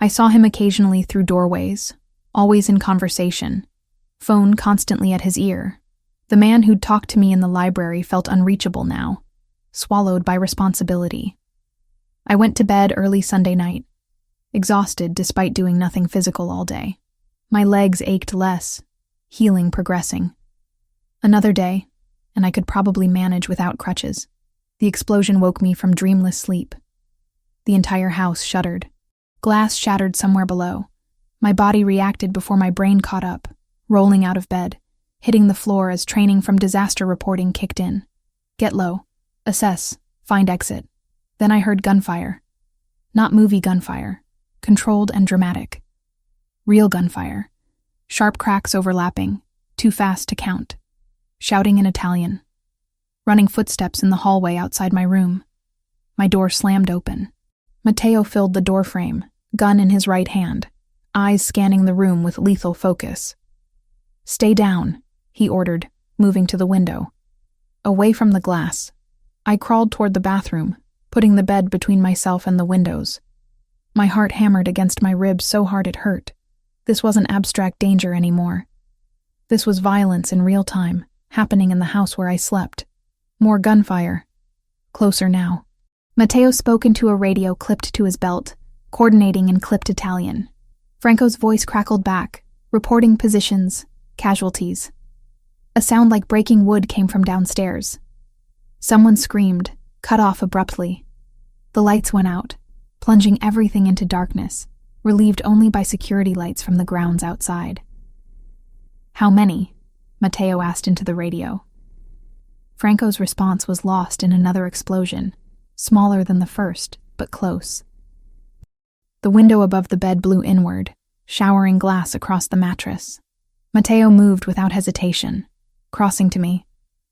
I saw him occasionally through doorways, always in conversation, phone constantly at his ear. The man who'd talked to me in the library felt unreachable now, swallowed by responsibility. I went to bed early Sunday night, exhausted despite doing nothing physical all day. My legs ached less, healing progressing. Another day, and I could probably manage without crutches. The explosion woke me from dreamless sleep. The entire house shuddered. Glass shattered somewhere below. My body reacted before my brain caught up, rolling out of bed, hitting the floor as training from disaster reporting kicked in. Get low, assess, find exit. Then I heard gunfire. Not movie gunfire, controlled and dramatic. Real gunfire. Sharp cracks overlapping, too fast to count. Shouting in Italian. Running footsteps in the hallway outside my room. My door slammed open. Matteo filled the doorframe, gun in his right hand, eyes scanning the room with lethal focus. Stay down, he ordered, moving to the window. Away from the glass. I crawled toward the bathroom, putting the bed between myself and the windows. My heart hammered against my ribs so hard it hurt. This wasn't abstract danger anymore. This was violence in real time, happening in the house where I slept. More gunfire. Closer now. Matteo spoke into a radio clipped to his belt, coordinating in clipped Italian. Franco's voice crackled back, reporting positions, casualties. A sound like breaking wood came from downstairs. Someone screamed, cut off abruptly. The lights went out, plunging everything into darkness, relieved only by security lights from the grounds outside. How many? Matteo asked into the radio. Franco's response was lost in another explosion, smaller than the first, but close. The window above the bed blew inward, showering glass across the mattress. Matteo moved without hesitation, crossing to me,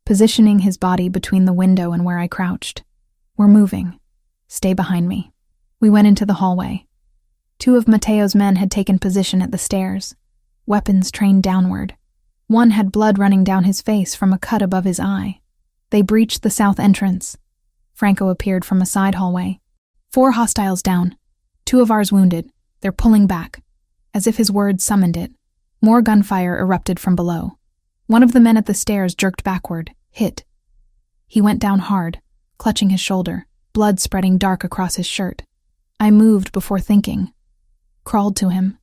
positioning his body between the window and where I crouched. We're moving. Stay behind me. We went into the hallway. 2 of Matteo's men had taken position at the stairs, weapons trained downward. One had blood running down his face from a cut above his eye. They breached the south entrance. Franco appeared from a side hallway. 4 hostiles down. 2 of ours wounded. They're pulling back. As if his words summoned it, more gunfire erupted from below. One of the men at the stairs jerked backward, hit. He went down hard, clutching his shoulder, blood spreading dark across his shirt. I moved before thinking. Crawled to him,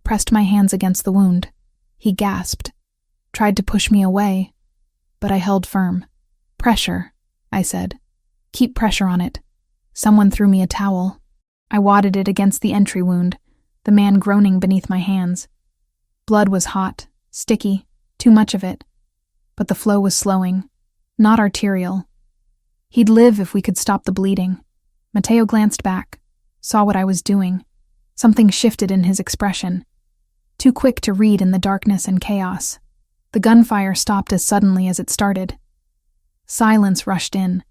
pressed my hands against the wound. He gasped, tried to push me away, but I held firm. Pressure, I said. Keep pressure on it. Someone threw me a towel. I wadded it against the entry wound, the man groaning beneath my hands. Blood was hot, sticky, too much of it. But the flow was slowing, not arterial. He'd live if we could stop the bleeding. Matteo glanced back, saw what I was doing. Something shifted in his expression. Too quick to read in the darkness and chaos. The gunfire stopped as suddenly as it started. Silence rushed in,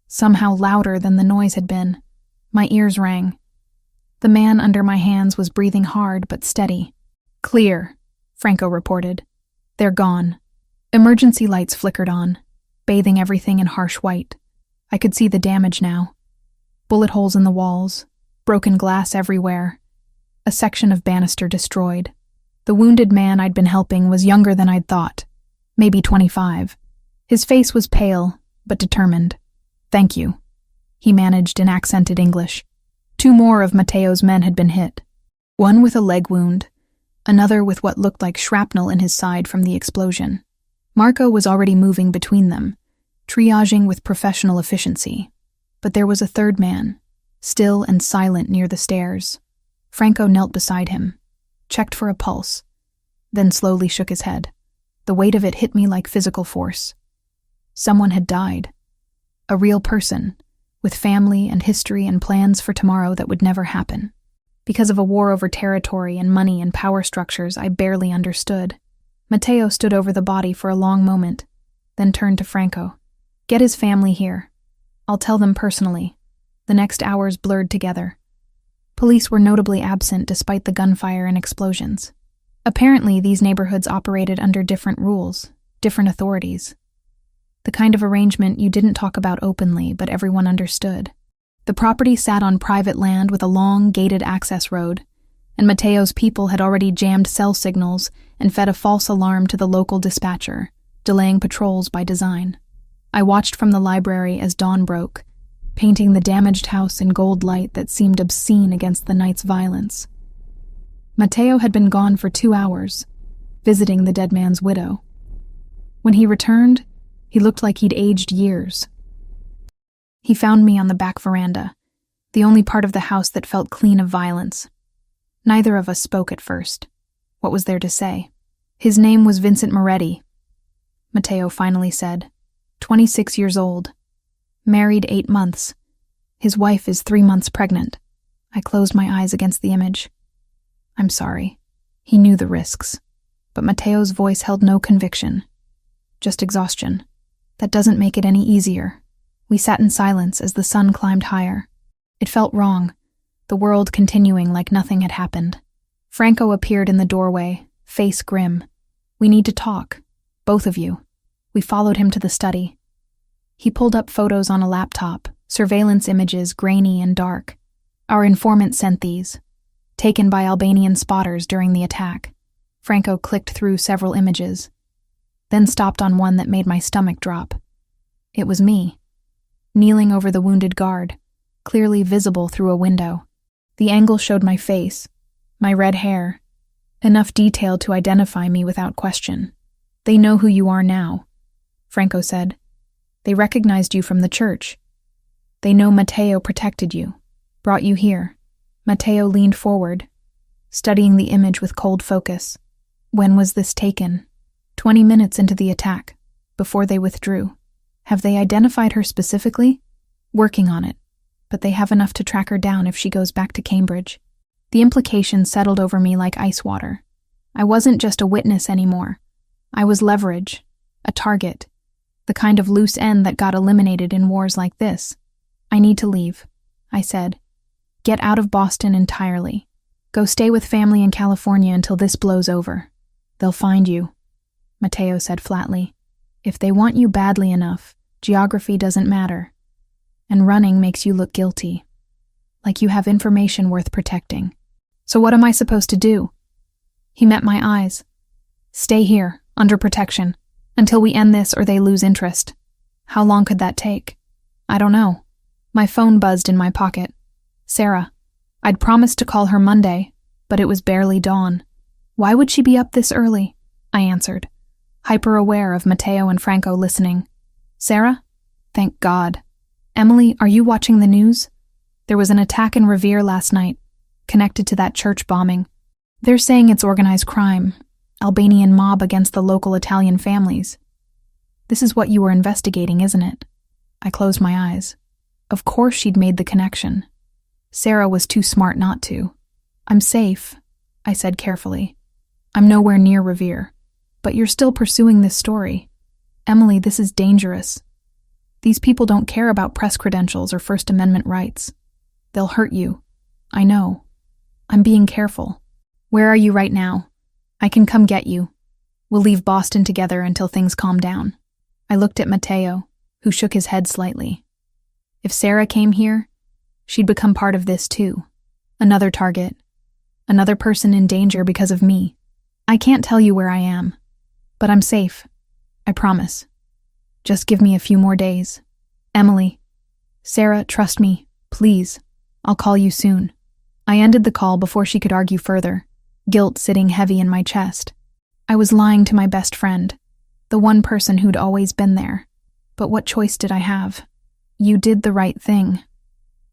somehow louder than the noise had been. My ears rang. The man under my hands was breathing hard but steady. Clear, Franco reported. They're gone. Emergency lights flickered on, bathing everything in harsh white. I could see the damage now. Bullet holes in the walls, broken glass everywhere. A section of banister destroyed. The wounded man I'd been helping was younger than I'd thought, maybe 25. His face was pale, but determined. Thank you, he managed in accented English. 2 more of Matteo's men had been hit. One with a leg wound, another with what looked like shrapnel in his side from the explosion. Marco was already moving between them, triaging with professional efficiency. But there was a 3rd man, still and silent near the stairs. Franco knelt beside him, checked for a pulse, then slowly shook his head. The weight of it hit me like physical force. Someone had died. A real person, with family and history and plans for tomorrow that would never happen. Because of a war over territory and money and power structures I barely understood. Matteo stood over the body for a long moment, then turned to Franco. Get his family here. I'll tell them personally. The next hours blurred together. Police were notably absent despite the gunfire and explosions. Apparently, these neighborhoods operated under different rules, different authorities. The kind of arrangement you didn't talk about openly, but everyone understood. The property sat on private land with a long, gated access road, and Matteo's people had already jammed cell signals and fed a false alarm to the local dispatcher, delaying patrols by design. I watched from the library as dawn broke, painting the damaged house in gold light that seemed obscene against the night's violence. Matteo had been gone for 2 hours, visiting the dead man's widow. When he returned, he looked like he'd aged years. He found me on the back veranda, the only part of the house that felt clean of violence. Neither of us spoke at first. What was there to say? His name was Vincent Moretti, Matteo finally said. 26 years old. Married 8 months. His wife is 3 months pregnant. I closed my eyes against the image. I'm sorry. He knew the risks. But Matteo's voice held no conviction. Just exhaustion. That doesn't make it any easier. We sat in silence as the sun climbed higher. It felt wrong, the world continuing like nothing had happened. Franco appeared in the doorway, face grim. We need to talk. Both of you. We followed him to the study. He pulled up photos on a laptop, surveillance images grainy and dark. Our informant sent these, taken by Albanian spotters during the attack. Franco clicked through several images, then stopped on one that made my stomach drop. It was me, kneeling over the wounded guard, clearly visible through a window. The angle showed my face, my red hair, enough detail to identify me without question. They know who you are now, Franco said. They recognized you from the church. They know Matteo protected you, brought you here. Matteo leaned forward, studying the image with cold focus. When was this taken? 20 minutes into the attack, before they withdrew. Have they identified her specifically? Working on it, but they have enough to track her down if she goes back to Cambridge. The implications settled over me like ice water. I wasn't just a witness anymore. I was leverage, a target, the kind of loose end that got eliminated in wars like this. I need to leave, I said. Get out of Boston entirely. Go stay with family in California until this blows over. They'll find you, Matteo said flatly. If they want you badly enough, geography doesn't matter. And running makes you look guilty. Like you have information worth protecting. So what am I supposed to do? He met my eyes. Stay here, under protection, until we end this or they lose interest. How long could that take? I don't know. My phone buzzed in my pocket. Sarah. I'd promised to call her Monday, but it was barely dawn. Why would she be up this early? I answered, hyper-aware of Matteo and Franco listening. Sarah? Thank God. Emily, are you watching the news? There was an attack in Revere last night, connected to that church bombing. They're saying it's organized crime, Albanian mob against the local Italian families. This is what you were investigating, isn't it? I closed my eyes. Of course she'd made the connection. Sarah was too smart not to. I'm safe, I said carefully. I'm nowhere near Revere. But you're still pursuing this story. Emily, this is dangerous. These people don't care about press credentials or First Amendment rights. They'll hurt you. I know. I'm being careful. Where are you right now? I can come get you. We'll leave Boston together until things calm down. I looked at Matteo, who shook his head slightly. If Sarah came here, she'd become part of this too. Another target. Another person in danger because of me. I can't tell you where I am, but I'm safe. I promise. Just give me a few more days. Emily. Sarah, trust me, please. I'll call you soon. I ended the call before she could argue further, guilt sitting heavy in my chest. I was lying to my best friend, the one person who'd always been there. But what choice did I have? You did the right thing,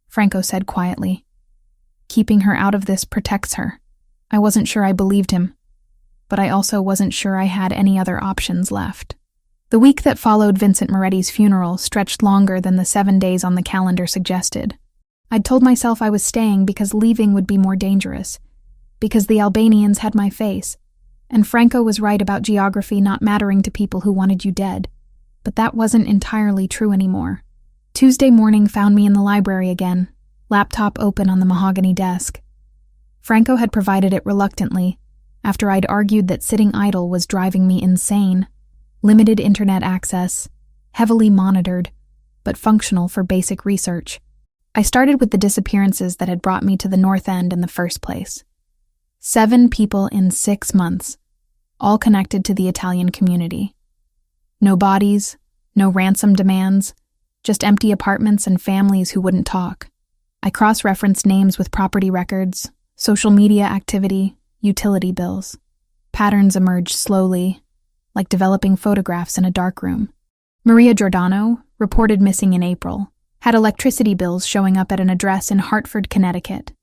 Franco said quietly. Keeping her out of this protects her. I wasn't sure I believed him, but I also wasn't sure I had any other options left. The week that followed Vincent Moretti's funeral stretched longer than the 7 days on the calendar suggested. I'd told myself I was staying because leaving would be more dangerous, because the Albanians had my face, and Franco was right about geography not mattering to people who wanted you dead. But that wasn't entirely true anymore. Tuesday morning found me in the library again, laptop open on the mahogany desk. Franco had provided it reluctantly, after I'd argued that sitting idle was driving me insane. Limited internet access, heavily monitored, but functional for basic research. I started with the disappearances that had brought me to the North End in the first place. 7 people in 6 months, all connected to the Italian community. No bodies, no ransom demands, just empty apartments and families who wouldn't talk. I cross-referenced names with property records, social media activity, utility bills. Patterns emerged slowly, like developing photographs in a darkroom. Maria Giordano, reported missing in April, had electricity bills showing up at an address in Hartford, Connecticut.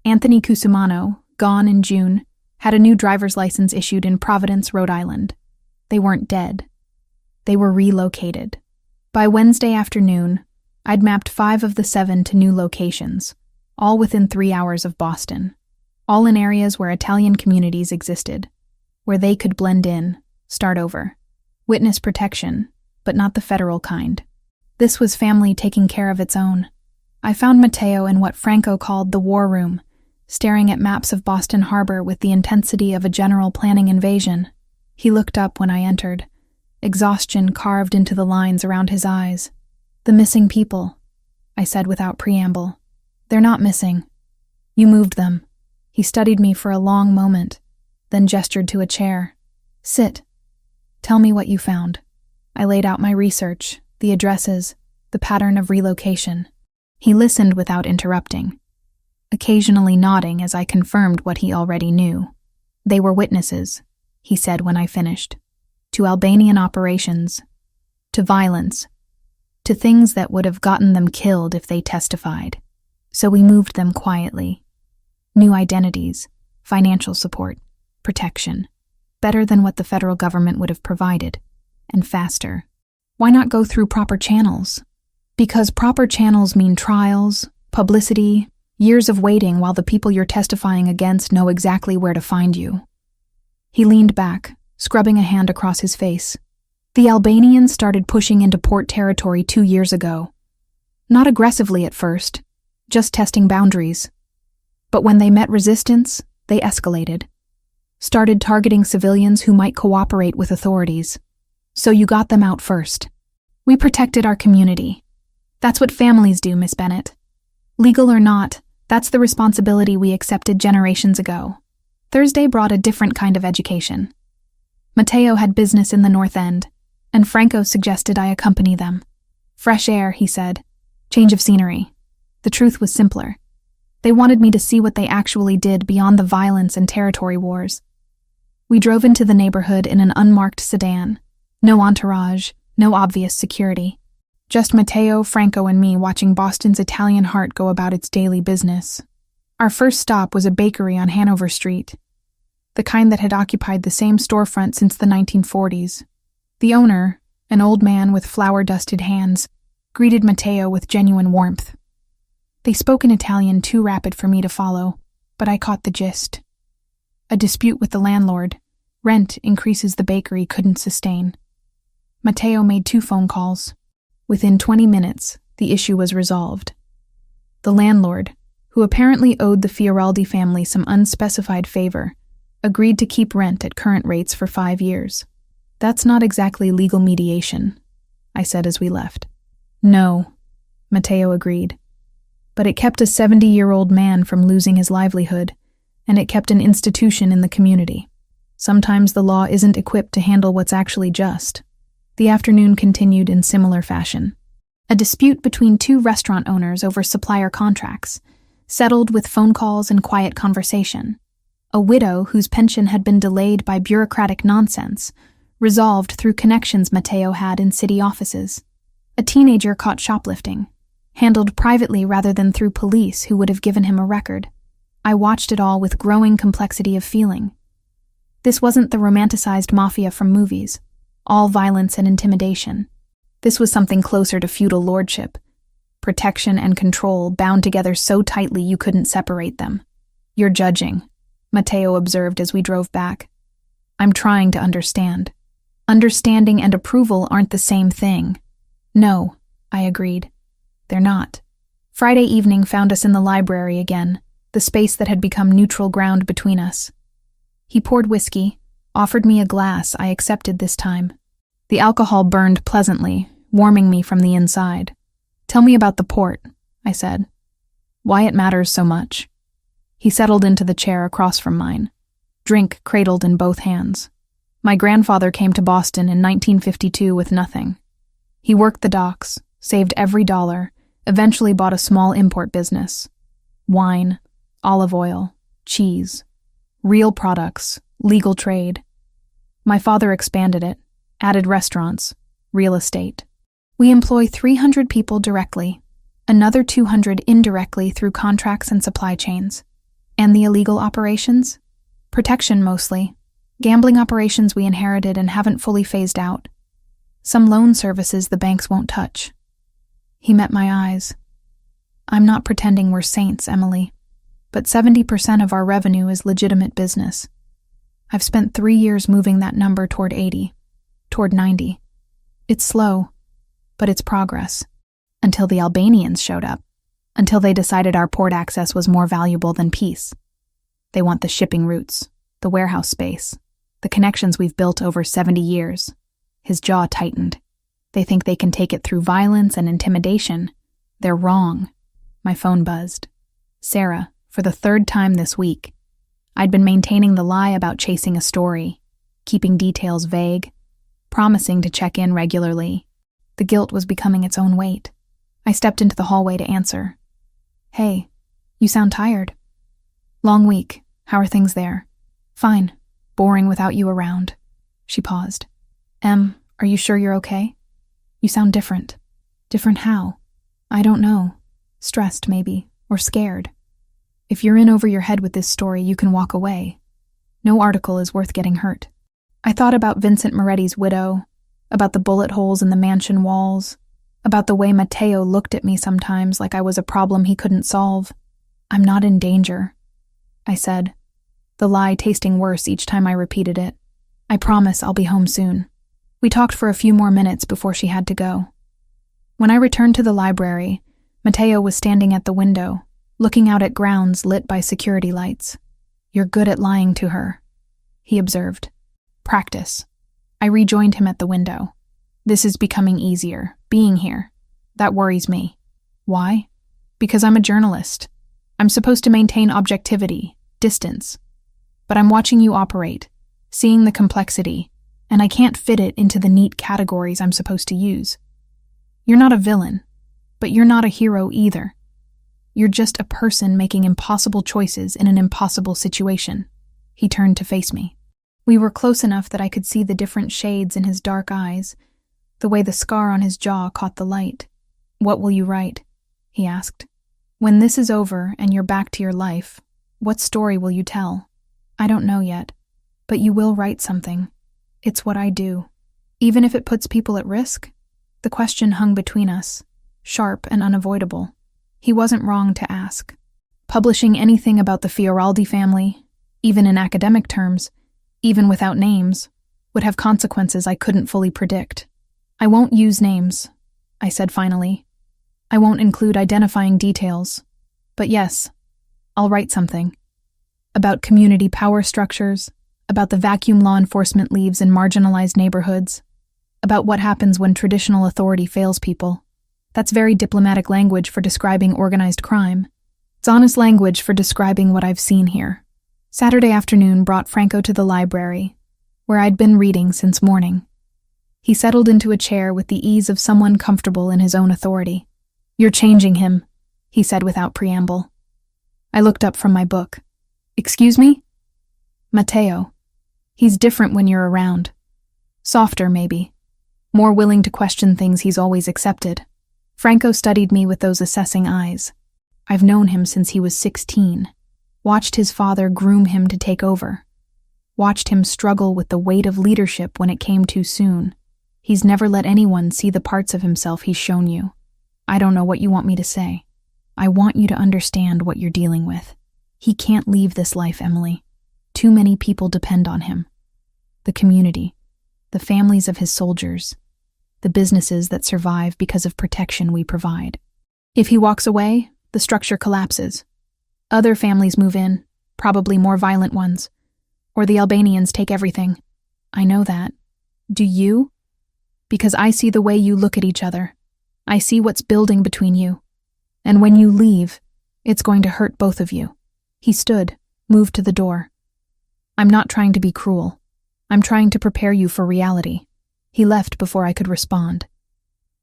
Anthony Cusumano, gone in June, had a new driver's license issued in Providence, Rhode Island. They weren't dead. They were relocated. By Wednesday afternoon, I'd mapped 5 of the 7 to new locations, all within 3 hours of Boston, all in areas where Italian communities existed, where they could blend in, start over. Witness protection, but not the federal kind. This was family taking care of its own. I found Matteo in what Franco called the war room, staring at maps of Boston Harbor with the intensity of a general planning invasion. He looked up when I entered, exhaustion carved into the lines around his eyes. "The missing people," I said without preamble. "They're not missing. You moved them." He studied me for a long moment, then gestured to a chair. "Sit. Tell me what you found." I laid out my research, the addresses, the pattern of relocation. He listened without interrupting, occasionally nodding as I confirmed what he already knew. "They were witnesses," he said when I finished, "to Albanian operations, to violence, to things that would have gotten them killed if they testified. So we moved them quietly. New identities, financial support, protection. Better than what the federal government would have provided, and faster. Why not go through proper channels? Because proper channels mean trials, publicity, years of waiting while the people you're testifying against know exactly where to find you." He leaned back, scrubbing a hand across his face. "The Albanians started pushing into port territory 2 years ago. Not aggressively at first, just testing boundaries. But when they met resistance, they escalated. Started targeting civilians who might cooperate with authorities. So you got them out first. We protected our community. That's what families do, Miss Bennett. Legal or not, that's the responsibility we accepted generations ago." Thursday brought a different kind of education. Matteo had business in the North End, and Franco suggested I accompany them. "Fresh air," he said. "Change of scenery." The truth was simpler. They wanted me to see what they actually did beyond the violence and territory wars. We drove into the neighborhood in an unmarked sedan. No entourage, no obvious security. Just Matteo, Franco, and me watching Boston's Italian heart go about its daily business. Our first stop was a bakery on Hanover Street, the kind that had occupied the same storefront since the 1940s. The owner, an old man with flour-dusted hands, greeted Matteo with genuine warmth. They spoke in Italian too rapid for me to follow, but I caught the gist. A dispute with the landlord. Rent increases the bakery couldn't sustain. Matteo made 2 phone calls. Within 20 minutes, the issue was resolved. The landlord, who apparently owed the Fioraldi family some unspecified favor, agreed to keep rent at current rates for 5 years. "That's not exactly legal mediation," I said as we left. "No," Matteo agreed. "But it kept a 70-year-old man from losing his livelihood, and it kept an institution in the community. Sometimes the law isn't equipped to handle what's actually just." The afternoon continued in similar fashion. A dispute between 2 restaurant owners over supplier contracts, settled with phone calls and quiet conversation. A widow whose pension had been delayed by bureaucratic nonsense, resolved through connections Matteo had in city offices. A teenager caught shoplifting, handled privately rather than through police who would have given him a record. I watched it all with growing complexity of feeling. This wasn't the romanticized mafia from movies, all violence and intimidation. This was something closer to feudal lordship, protection and control bound together so tightly you couldn't separate them. "You're judging," Matteo observed as we drove back. "I'm trying to understand. Understanding and approval aren't the same thing." "No," I agreed. "They're not." Friday evening found us in the library again, the space that had become neutral ground between us. He poured whiskey, offered me a glass I accepted this time. The alcohol burned pleasantly, warming me from the inside. "Tell me about the port," I said. "Why it matters so much." He settled into the chair across from mine, drink cradled in both hands. "My grandfather came to Boston in 1952 with nothing. He worked the docks, saved every dollar, eventually bought a small import business. Wine, olive oil, cheese, real products, legal trade. My father expanded it, added restaurants, real estate. We employ 300 people directly, another 200 indirectly through contracts and supply chains. And the illegal operations? Protection, mostly. Gambling operations we inherited and haven't fully phased out. Some loan services the banks won't touch. He met my eyes. I'm not pretending we're saints, Emily, but 70% of our revenue is legitimate business. I've spent 3 years moving that number toward 80, toward 90. It's slow, but it's progress. Until the Albanians showed up. Until they decided our port access was more valuable than peace. They want the shipping routes, the warehouse space, the connections we've built over 70 years. His jaw tightened. They think they can take it through violence and intimidation. They're wrong. My phone buzzed. Sarah, for the 3rd time this week. I'd been maintaining the lie about chasing a story, keeping details vague, promising to check in regularly. The guilt was becoming its own weight. I stepped into the hallway to answer. Hey, you sound tired. Long week. How are things there? Fine. Boring without you around. She paused. Em, are you sure you're okay? You sound different. Different how? I don't know. Stressed, maybe, or scared. If you're in over your head with this story, you can walk away. No article is worth getting hurt. I thought about Vincent Moretti's widow, about the bullet holes in the mansion walls, about the way Matteo looked at me sometimes like I was a problem he couldn't solve. I'm not in danger, I said, the lie tasting worse each time I repeated it. I promise I'll be home soon. We talked for a few more minutes before she had to go. When I returned to the library, Matteo was standing at the window, looking out at grounds lit by security lights. You're good at lying to her, he observed. Practice. I rejoined him at the window. This is becoming easier, being here. That worries me. Why? Because I'm a journalist. I'm supposed to maintain objectivity, distance. But I'm watching you operate, seeing the complexity, and I can't fit it into the neat categories I'm supposed to use. You're not a villain, but you're not a hero either. You're just a person making impossible choices in an impossible situation. He turned to face me. We were close enough that I could see the different shades in his dark eyes, the way the scar on his jaw caught the light. What will you write? He asked. When this is over and you're back to your life, what story will you tell? I don't know yet, but you will write something. It's what I do. Even if it puts people at risk? The question hung between us, sharp and unavoidable. He wasn't wrong to ask. Publishing anything about the Fioraldi family, even in academic terms, even without names, would have consequences I couldn't fully predict. I won't use names, I said finally. I won't include identifying details. But yes, I'll write something. About community power structures, about the vacuum law enforcement leaves in marginalized neighborhoods, about what happens when traditional authority fails people. That's very diplomatic language for describing organized crime. It's honest language for describing what I've seen here. Saturday afternoon brought Franco to the library, where I'd been reading since morning. He settled into a chair with the ease of someone comfortable in his own authority. You're changing him, he said without preamble. I looked up from my book. Excuse me? Matteo. He's different when you're around. Softer, maybe. More willing to question things he's always accepted. Franco studied me with those assessing eyes. I've known him since he was 16. Watched his father groom him to take over. Watched him struggle with the weight of leadership when it came too soon. He's never let anyone see the parts of himself he's shown you. I don't know what you want me to say. I want you to understand what you're dealing with. He can't leave this life, Emily. Too many people depend on him. The community, the families of his soldiers, the businesses that survive because of protection we provide. If he walks away, the structure collapses. Other families move in, probably more violent ones, or the Albanians take everything. I know that. Do you? Because I see the way you look at each other. I see what's building between you. And when you leave, it's going to hurt both of you. He stood, moved to the door. I'm not trying to be cruel. I'm trying to prepare you for reality. He left before I could respond.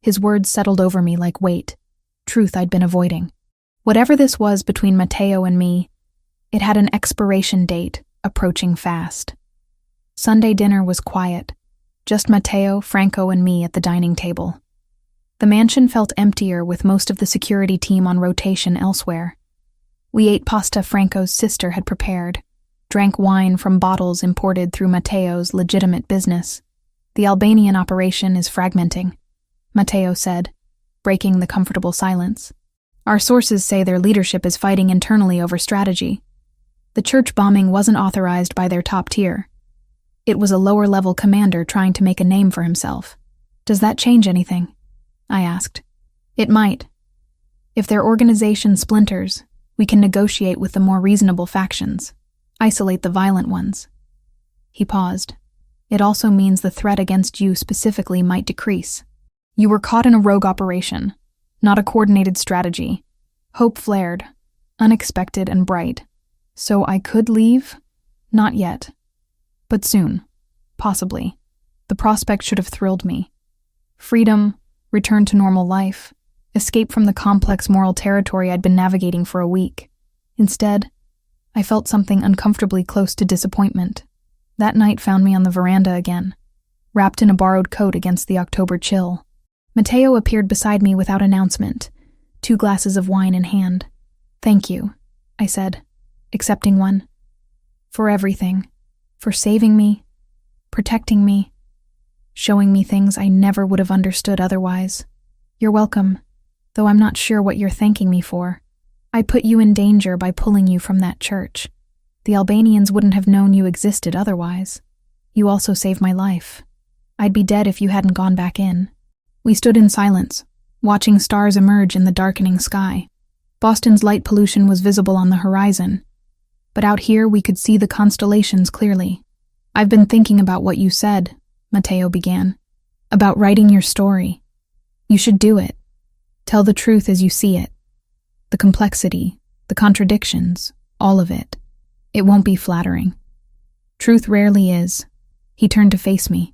His words settled over me like weight, truth I'd been avoiding. Whatever this was between Matteo and me, it had an expiration date approaching fast. Sunday dinner was quiet, just Matteo, Franco, and me at the dining table. The mansion felt emptier with most of the security team on rotation elsewhere. We ate pasta Franco's sister had prepared, drank wine from bottles imported through Matteo's legitimate business. The Albanian operation is fragmenting, Matteo said, breaking the comfortable silence. Our sources say their leadership is fighting internally over strategy. The church bombing wasn't authorized by their top tier. It was a lower-level commander trying to make a name for himself. Does that change anything? I asked. It might. If their organization splinters, we can negotiate with the more reasonable factions, isolate the violent ones. He paused. It also means the threat against you specifically might decrease. You were caught in a rogue operation, not a coordinated strategy. Hope flared, unexpected and bright. So I could leave? Not yet. But soon. Possibly. The prospect should have thrilled me. Freedom, return to normal life, escape from the complex moral territory I'd been navigating for a week. Instead, I felt something uncomfortably close to disappointment. That night found me on the veranda again, wrapped in a borrowed coat against the October chill. Matteo appeared beside me without announcement, 2 glasses of wine in hand. Thank you, I said, accepting one. For everything. For saving me, protecting me, showing me things I never would have understood otherwise. You're welcome, though I'm not sure what you're thanking me for. I put you in danger by pulling you from that church. The Albanians wouldn't have known you existed otherwise. You also saved my life. I'd be dead if you hadn't gone back in. We stood in silence, watching stars emerge in the darkening sky. Boston's light pollution was visible on the horizon, but out here we could see the constellations clearly. I've been thinking about what you said, Matteo began, about writing your story. You should do it. Tell the truth as you see it. The complexity, the contradictions, all of it. It won't be flattering. Truth rarely is. He turned to face me.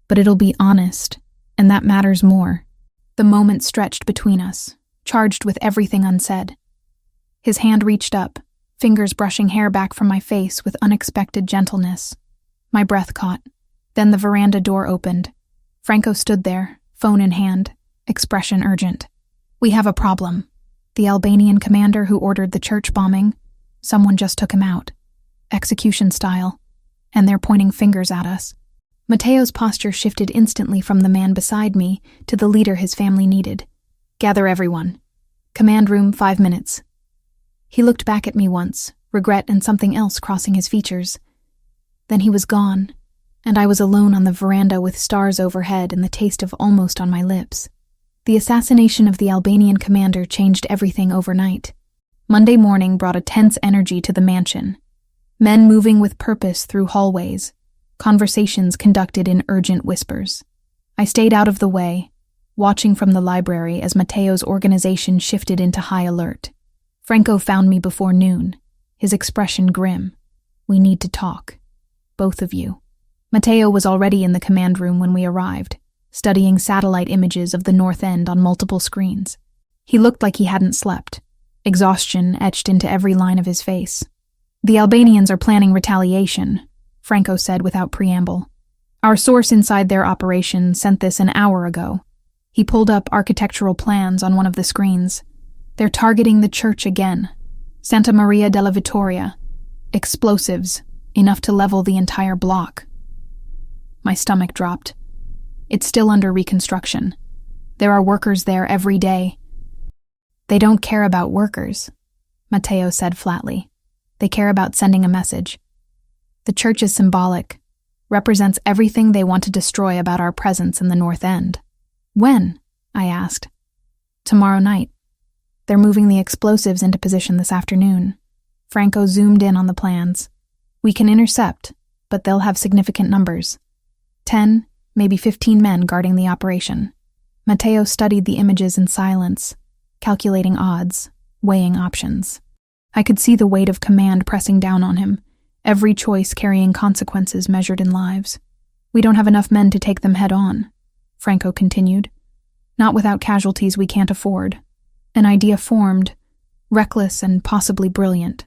But it'll be honest, and that matters more. The moment stretched between us, charged with everything unsaid. His hand reached up, fingers brushing hair back from my face with unexpected gentleness. My breath caught. Then the veranda door opened. Franco stood there, phone in hand, expression urgent. We have a problem. The Albanian commander who ordered the church bombing, someone just took him out. Execution style. And they're pointing fingers at us. Matteo's posture shifted instantly from the man beside me to the leader his family needed. Gather everyone. Command room, 5 minutes. He looked back at me once, regret and something else crossing his features. Then he was gone, and I was alone on the veranda with stars overhead and the taste of almost on my lips. The assassination of the Albanian commander changed everything overnight. Monday morning brought a tense energy to the mansion. Men moving with purpose through hallways, conversations conducted in urgent whispers. I stayed out of the way, watching from the library as Matteo's organization shifted into high alert. Franco found me before noon, his expression grim. We need to talk. Both of you. Matteo was already in the command room when we arrived, studying satellite images of the North End on multiple screens. He looked like he hadn't slept, exhaustion etched into every line of his face. The Albanians are planning retaliation, Franco said without preamble. Our source inside their operation sent this an hour ago. He pulled up architectural plans on one of the screens. They're targeting the church again. Santa Maria della Vittoria. Explosives, enough to level the entire block. My stomach dropped. It's still under reconstruction. There are workers there every day. They don't care about workers, Matteo said flatly. They care about sending a message. The church is symbolic, represents everything they want to destroy about our presence in the North End. When? I asked. Tomorrow night. They're moving the explosives into position this afternoon. Franco zoomed in on the plans. We can intercept, but they'll have significant numbers. 10, maybe 15 men guarding the operation. Matteo studied the images in silence, calculating odds, weighing options. I could see the weight of command pressing down on him, every choice carrying consequences measured in lives. We don't have enough men to take them head on, Franco continued. Not without casualties we can't afford. An idea formed, reckless and possibly brilliant.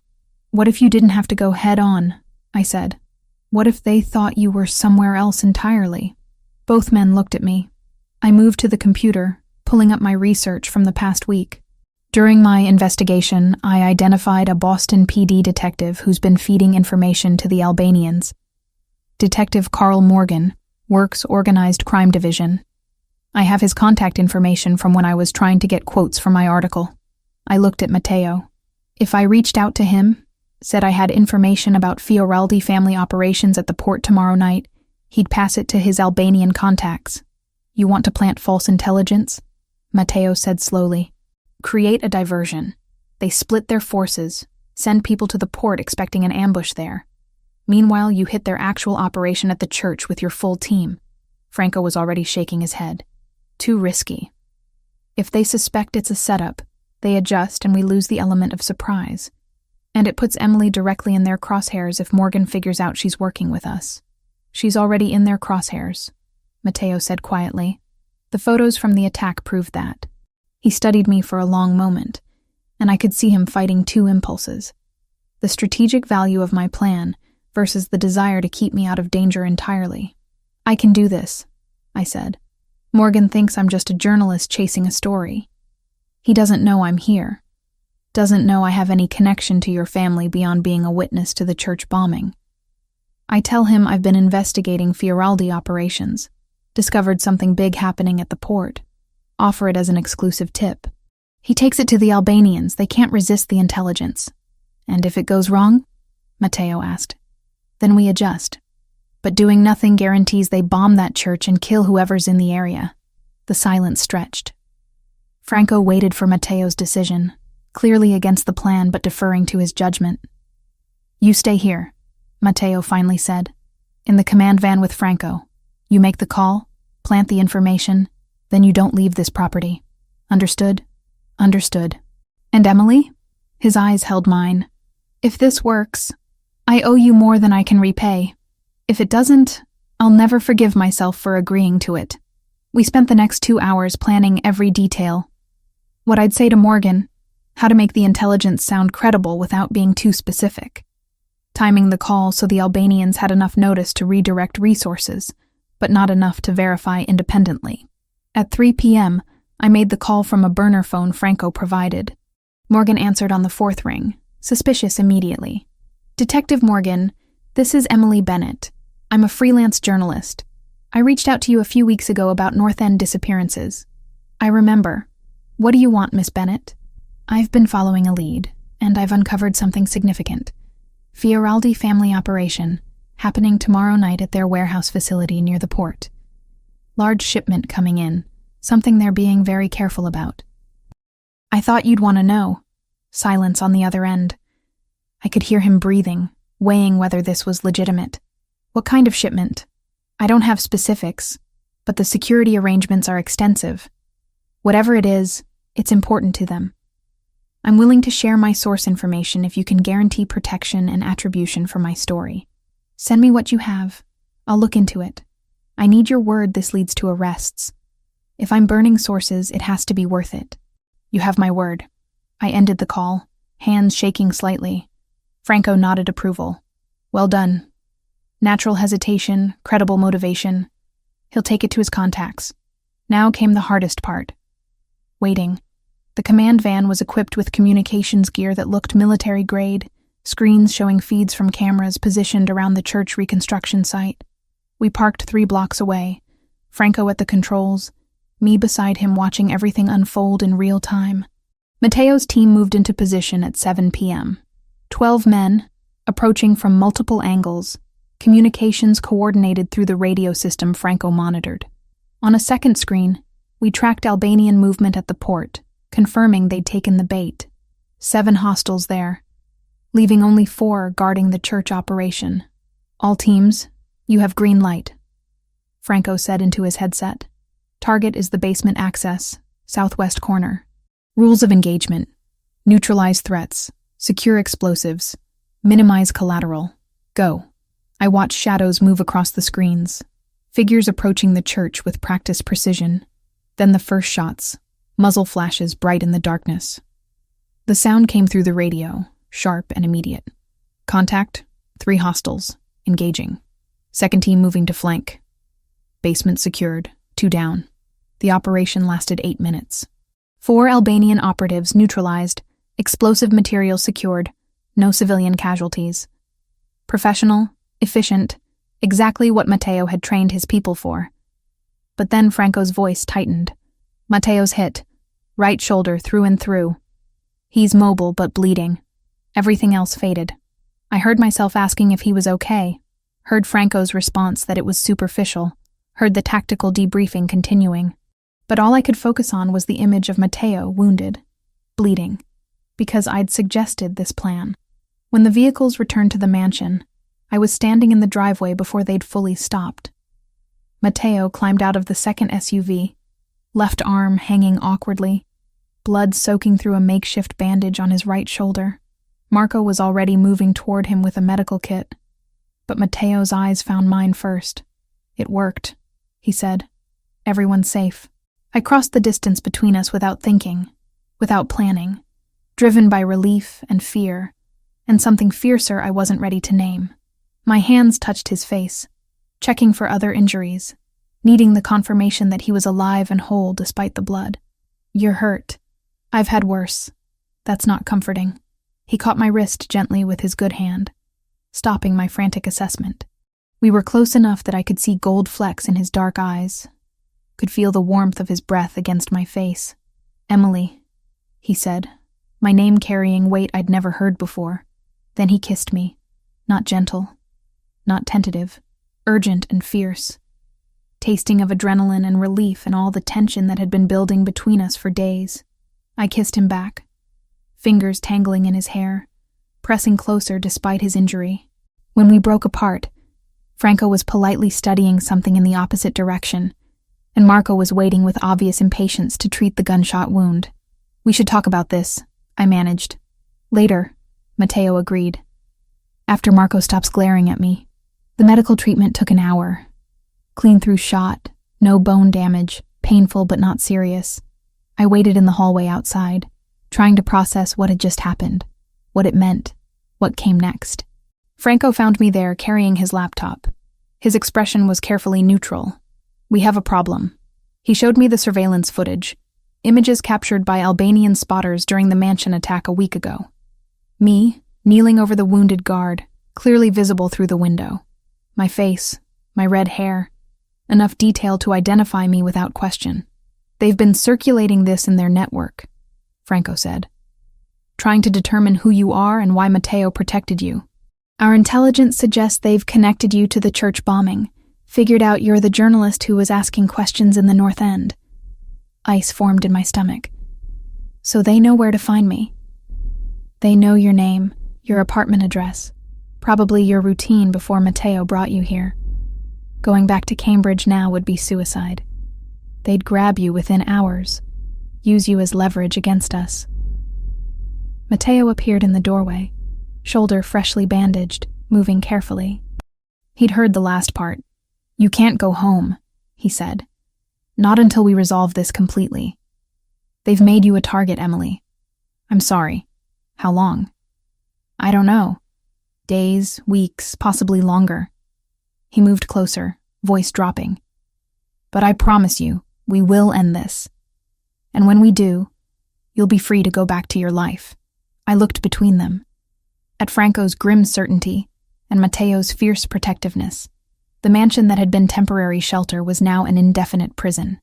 What if you didn't have to go head on? I said. What if they thought you were somewhere else entirely? Both men looked at me. I moved to the computer, pulling up my research from the past week. During my investigation, I identified a Boston PD detective who's been feeding information to the Albanians. Detective Carl Morgan, works Organized Crime Division. I have his contact information from when I was trying to get quotes for my article. I looked at Matteo. If I reached out to him, said I had information about Fioraldi family operations at the port tomorrow night, he'd pass it to his Albanian contacts. You want to plant false intelligence? Matteo said slowly. Create a diversion. They split their forces, send people to the port expecting an ambush there. Meanwhile, you hit their actual operation at the church with your full team. Franco was already shaking his head. Too risky. If they suspect it's a setup, they adjust and we lose the element of surprise. And it puts Emily directly in their crosshairs if Morgan figures out she's working with us. She's already in their crosshairs, Matteo said quietly. The photos from the attack proved that. He studied me for a long moment, and I could see him fighting two impulses. The strategic value of my plan versus the desire to keep me out of danger entirely. I can do this, I said. Morgan thinks I'm just a journalist chasing a story. He doesn't know I'm here. Doesn't know I have any connection to your family beyond being a witness to the church bombing. I tell him I've been investigating Fioraldi operations, discovered something big happening at the port, offer it as an exclusive tip. He takes it to the Albanians. They can't resist the intelligence. And if it goes wrong? Matteo asked. Then we adjust. But doing nothing guarantees they bomb that church and kill whoever's in the area. The silence stretched. Franco waited for Matteo's decision, clearly against the plan but deferring to his judgment. You stay here, Matteo finally said. In the command van with Franco. You make the call, plant the information, then you don't leave this property. Understood? Understood. And Emily? His eyes held mine. If this works, I owe you more than I can repay. If it doesn't, I'll never forgive myself for agreeing to it. We spent the next 2 hours planning every detail. What I'd say to Morgan, how to make the intelligence sound credible without being too specific. Timing the call so the Albanians had enough notice to redirect resources, but not enough to verify independently. At 3 p.m., I made the call from a burner phone Franco provided. Morgan answered on the 4th ring, suspicious immediately. Detective Morgan, this is Emily Bennett. I'm a freelance journalist. I reached out to you a few weeks ago about North End disappearances. I remember. What do you want, Miss Bennett? I've been following a lead, and I've uncovered something significant. Fioraldi family operation, happening tomorrow night at their warehouse facility near the port. Large shipment coming in, something they're being very careful about. I thought you'd want to know. Silence on the other end. I could hear him breathing, weighing whether this was legitimate. What kind of shipment? I don't have specifics, but the security arrangements are extensive. Whatever it is, it's important to them. I'm willing to share my source information if you can guarantee protection and attribution for my story. Send me what you have. I'll look into it. I need your word this leads to arrests. If I'm burning sources, it has to be worth it. You have my word. I ended the call, hands shaking slightly. Franco nodded approval. Well done. Natural hesitation, credible motivation. He'll take it to his contacts. Now came the hardest part. Waiting. The command van was equipped with communications gear that looked military-grade, screens showing feeds from cameras positioned around the church reconstruction site. We parked 3 blocks away, Franco at the controls, me beside him watching everything unfold in real time. Matteo's team moved into position at 7 p.m. 12 men, approaching from multiple angles, communications coordinated through the radio system Franco monitored. On a second screen, we tracked Albanian movement at the port, confirming they'd taken the bait. 7 hostiles there, leaving only 4 guarding the church operation. All teams, you have green light, Franco said into his headset. Target is the basement access, southwest corner. Rules of engagement: neutralize threats, secure explosives, minimize collateral. Go. I watched shadows move across the screens, figures approaching the church with practiced precision. Then the first shots, muzzle flashes bright in the darkness. The sound came through the radio, sharp and immediate. Contact, 3 hostiles, engaging. Second team moving to flank. Basement secured, 2 down. The operation lasted 8 minutes. 4 Albanian operatives neutralized, explosive material secured, no civilian casualties. Professional, efficient, exactly what Matteo had trained his people for. But then Franco's voice tightened. Matteo's hit, right shoulder through and through. He's mobile but bleeding. Everything else faded. I heard myself asking if he was okay, heard Franco's response that it was superficial, heard the tactical debriefing continuing. But all I could focus on was the image of Matteo wounded, bleeding, because I'd suggested this plan. When the vehicles returned to the mansion, I was standing in the driveway before they'd fully stopped. Matteo climbed out of the second SUV, left arm hanging awkwardly, blood soaking through a makeshift bandage on his right shoulder. Marco was already moving toward him with a medical kit, but Matteo's eyes found mine first. "It worked," he said. "Everyone's safe." I crossed the distance between us without thinking, without planning, driven by relief and fear, and something fiercer I wasn't ready to name. My hands touched his face, checking for other injuries, needing the confirmation that he was alive and whole despite the blood. "You're hurt. I've had worse. That's not comforting." He caught my wrist gently with his good hand, stopping my frantic assessment. We were close enough that I could see gold flecks in his dark eyes, could feel the warmth of his breath against my face. "Emily," he said, my name carrying weight I'd never heard before. Then he kissed me, not gentle, not tentative, urgent and fierce, tasting of adrenaline and relief and all the tension that had been building between us for days. I kissed him back, fingers tangling in his hair, pressing closer despite his injury. When we broke apart, Franco was politely studying something in the opposite direction, and Marco was waiting with obvious impatience to treat the gunshot wound. "We should talk about this," I managed. "Later," Matteo agreed. "After Marco stops glaring at me." The medical treatment took an hour. Clean through shot, no bone damage, painful but not serious. I waited in the hallway outside, trying to process what had just happened, what it meant, what came next. Franco found me there carrying his laptop. His expression was carefully neutral. "We have a problem." He showed me the surveillance footage, images captured by Albanian spotters during the mansion attack a week ago. Me, kneeling over the wounded guard, clearly visible through the window. My face, my red hair, enough detail to identify me without question. "They've been circulating this in their network," Franco said, "trying to determine who you are and why Matteo protected you. Our intelligence suggests they've connected you to the church bombing, figured out you're the journalist who was asking questions in the North End." Ice formed in my stomach. "So they know where to find me. They know your name, your apartment address, probably your routine before Matteo brought you here. Going back to Cambridge now would be suicide. They'd grab you within hours, use you as leverage against us." Matteo appeared in the doorway, shoulder freshly bandaged, moving carefully. He'd heard the last part. "You can't go home," he said. "Not until we resolve this completely. They've made you a target, Emily. I'm sorry. How long?" "I don't know. Days, weeks, possibly longer." He moved closer, voice dropping. "But I promise you, we will end this. And when we do, you'll be free to go back to your life." I looked between them, at Franco's grim certainty and Matteo's fierce protectiveness. The mansion that had been temporary shelter was now an indefinite prison.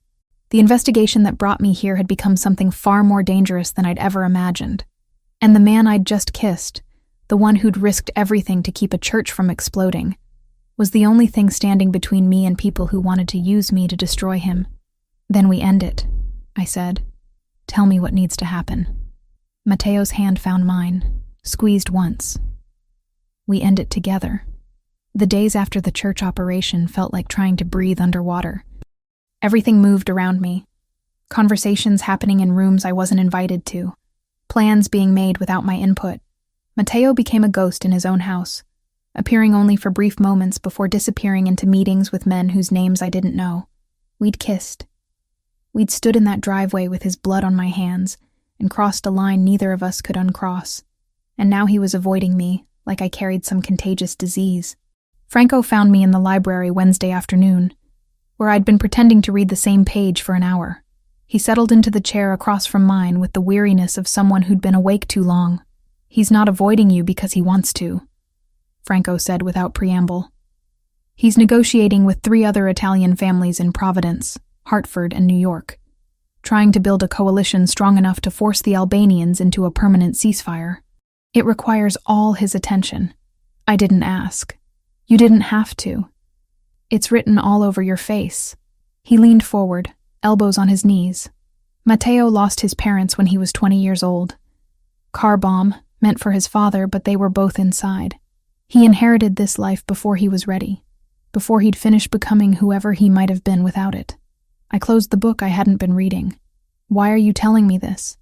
The investigation that brought me here had become something far more dangerous than I'd ever imagined. And the man I'd just kissed, the one who'd risked everything to keep a church from exploding, was the only thing standing between me and people who wanted to use me to destroy him. "Then we end it," I said. "Tell me what needs to happen." Matteo's hand found mine, squeezed once. We end it together. The days after the church operation felt like trying to breathe underwater. Everything moved around me. Conversations happening in rooms I wasn't invited to. Plans being made without my input. Matteo became a ghost in his own house, appearing only for brief moments before disappearing into meetings with men whose names I didn't know. We'd kissed. We'd stood in that driveway with his blood on my hands and crossed a line neither of us could uncross. And now he was avoiding me like I carried some contagious disease. Franco found me in the library Wednesday afternoon, where I'd been pretending to read the same page for an hour. He settled into the chair across from mine with the weariness of someone who'd been awake too long. "He's not avoiding you because he wants to," Franco said without preamble. "He's negotiating with 3 other Italian families in Providence, Hartford, and New York, trying to build a coalition strong enough to force the Albanians into a permanent ceasefire. It requires all his attention. I didn't ask. You didn't have to. It's written all over your face." He leaned forward, elbows on his knees. "Matteo lost his parents when he was 20 years old. Car bomb, meant for his father, but they were both inside. He inherited this life before he was ready, before he'd finished becoming whoever he might have been without it. I closed the book I hadn't been reading. Why are you telling me this?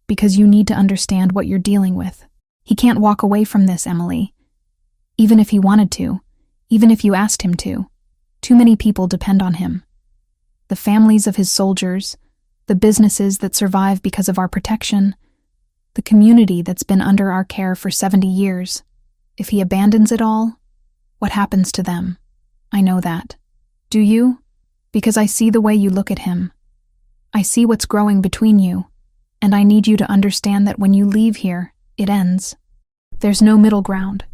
Because you need to understand what you're dealing with. He can't walk away from this, Emily. Even if he wanted to, even if you asked him to. Too many people depend on him. The families of his soldiers, the businesses that survive because of our protection, the community that's been under our care for 70 years. If he abandons it all, what happens to them? I know that. Do you? Because I see the way you look at him. I see what's growing between you, and I need you to understand that when you leave here, it ends. There's no middle ground,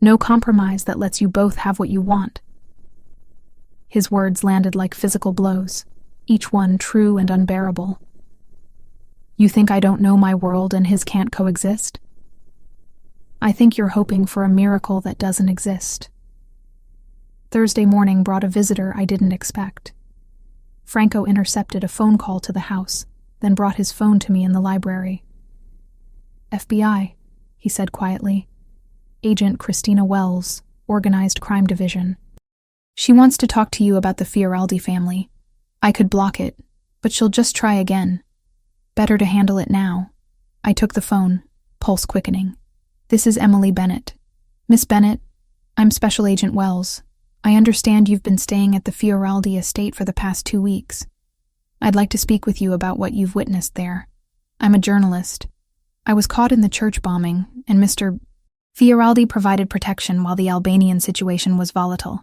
no compromise that lets you both have what you want." His words landed like physical blows, each one true and unbearable. "You think I don't know my world and his can't coexist? I think you're hoping for a miracle that doesn't exist." Thursday morning brought a visitor I didn't expect. Franco intercepted a phone call to the house, then brought his phone to me in the library. "FBI," he said quietly. "Agent Christina Wells, Organized Crime Division. She wants to talk to you about the Fioraldi family. I could block it, but she'll just try again. Better to handle it now." I took the phone, pulse quickening. "This is Emily Bennett. Miss Bennett, I'm Special Agent Wells. I understand you've been staying at the Fioraldi estate for the past 2 weeks. I'd like to speak with you about what you've witnessed there. I'm a journalist. I was caught in the church bombing, and Mr. Fioraldi provided protection while the Albanian situation was volatile.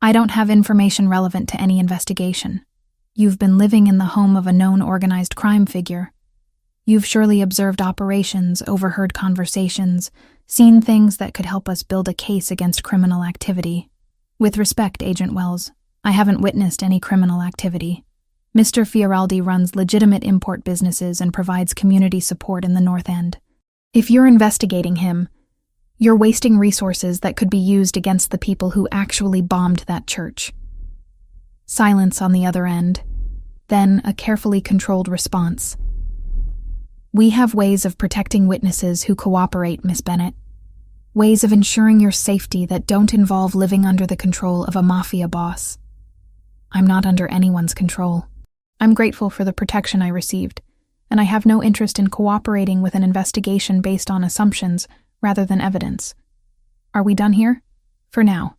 I don't have information relevant to any investigation. You've been living in the home of a known organized crime figure. You've surely observed operations, overheard conversations, seen things that could help us build a case against criminal activity. With respect, Agent Wells, I haven't witnessed any criminal activity. Mr. Fioraldi runs legitimate import businesses and provides community support in the North End. If you're investigating him, you're wasting resources that could be used against the people who actually bombed that church." Silence on the other end, then a carefully controlled response. "We have ways of protecting witnesses who cooperate, Miss Bennett. Ways of ensuring your safety that don't involve living under the control of a mafia boss. I'm not under anyone's control. I'm grateful for the protection I received, and I have no interest in cooperating with an investigation based on assumptions rather than evidence. Are we done here? For now.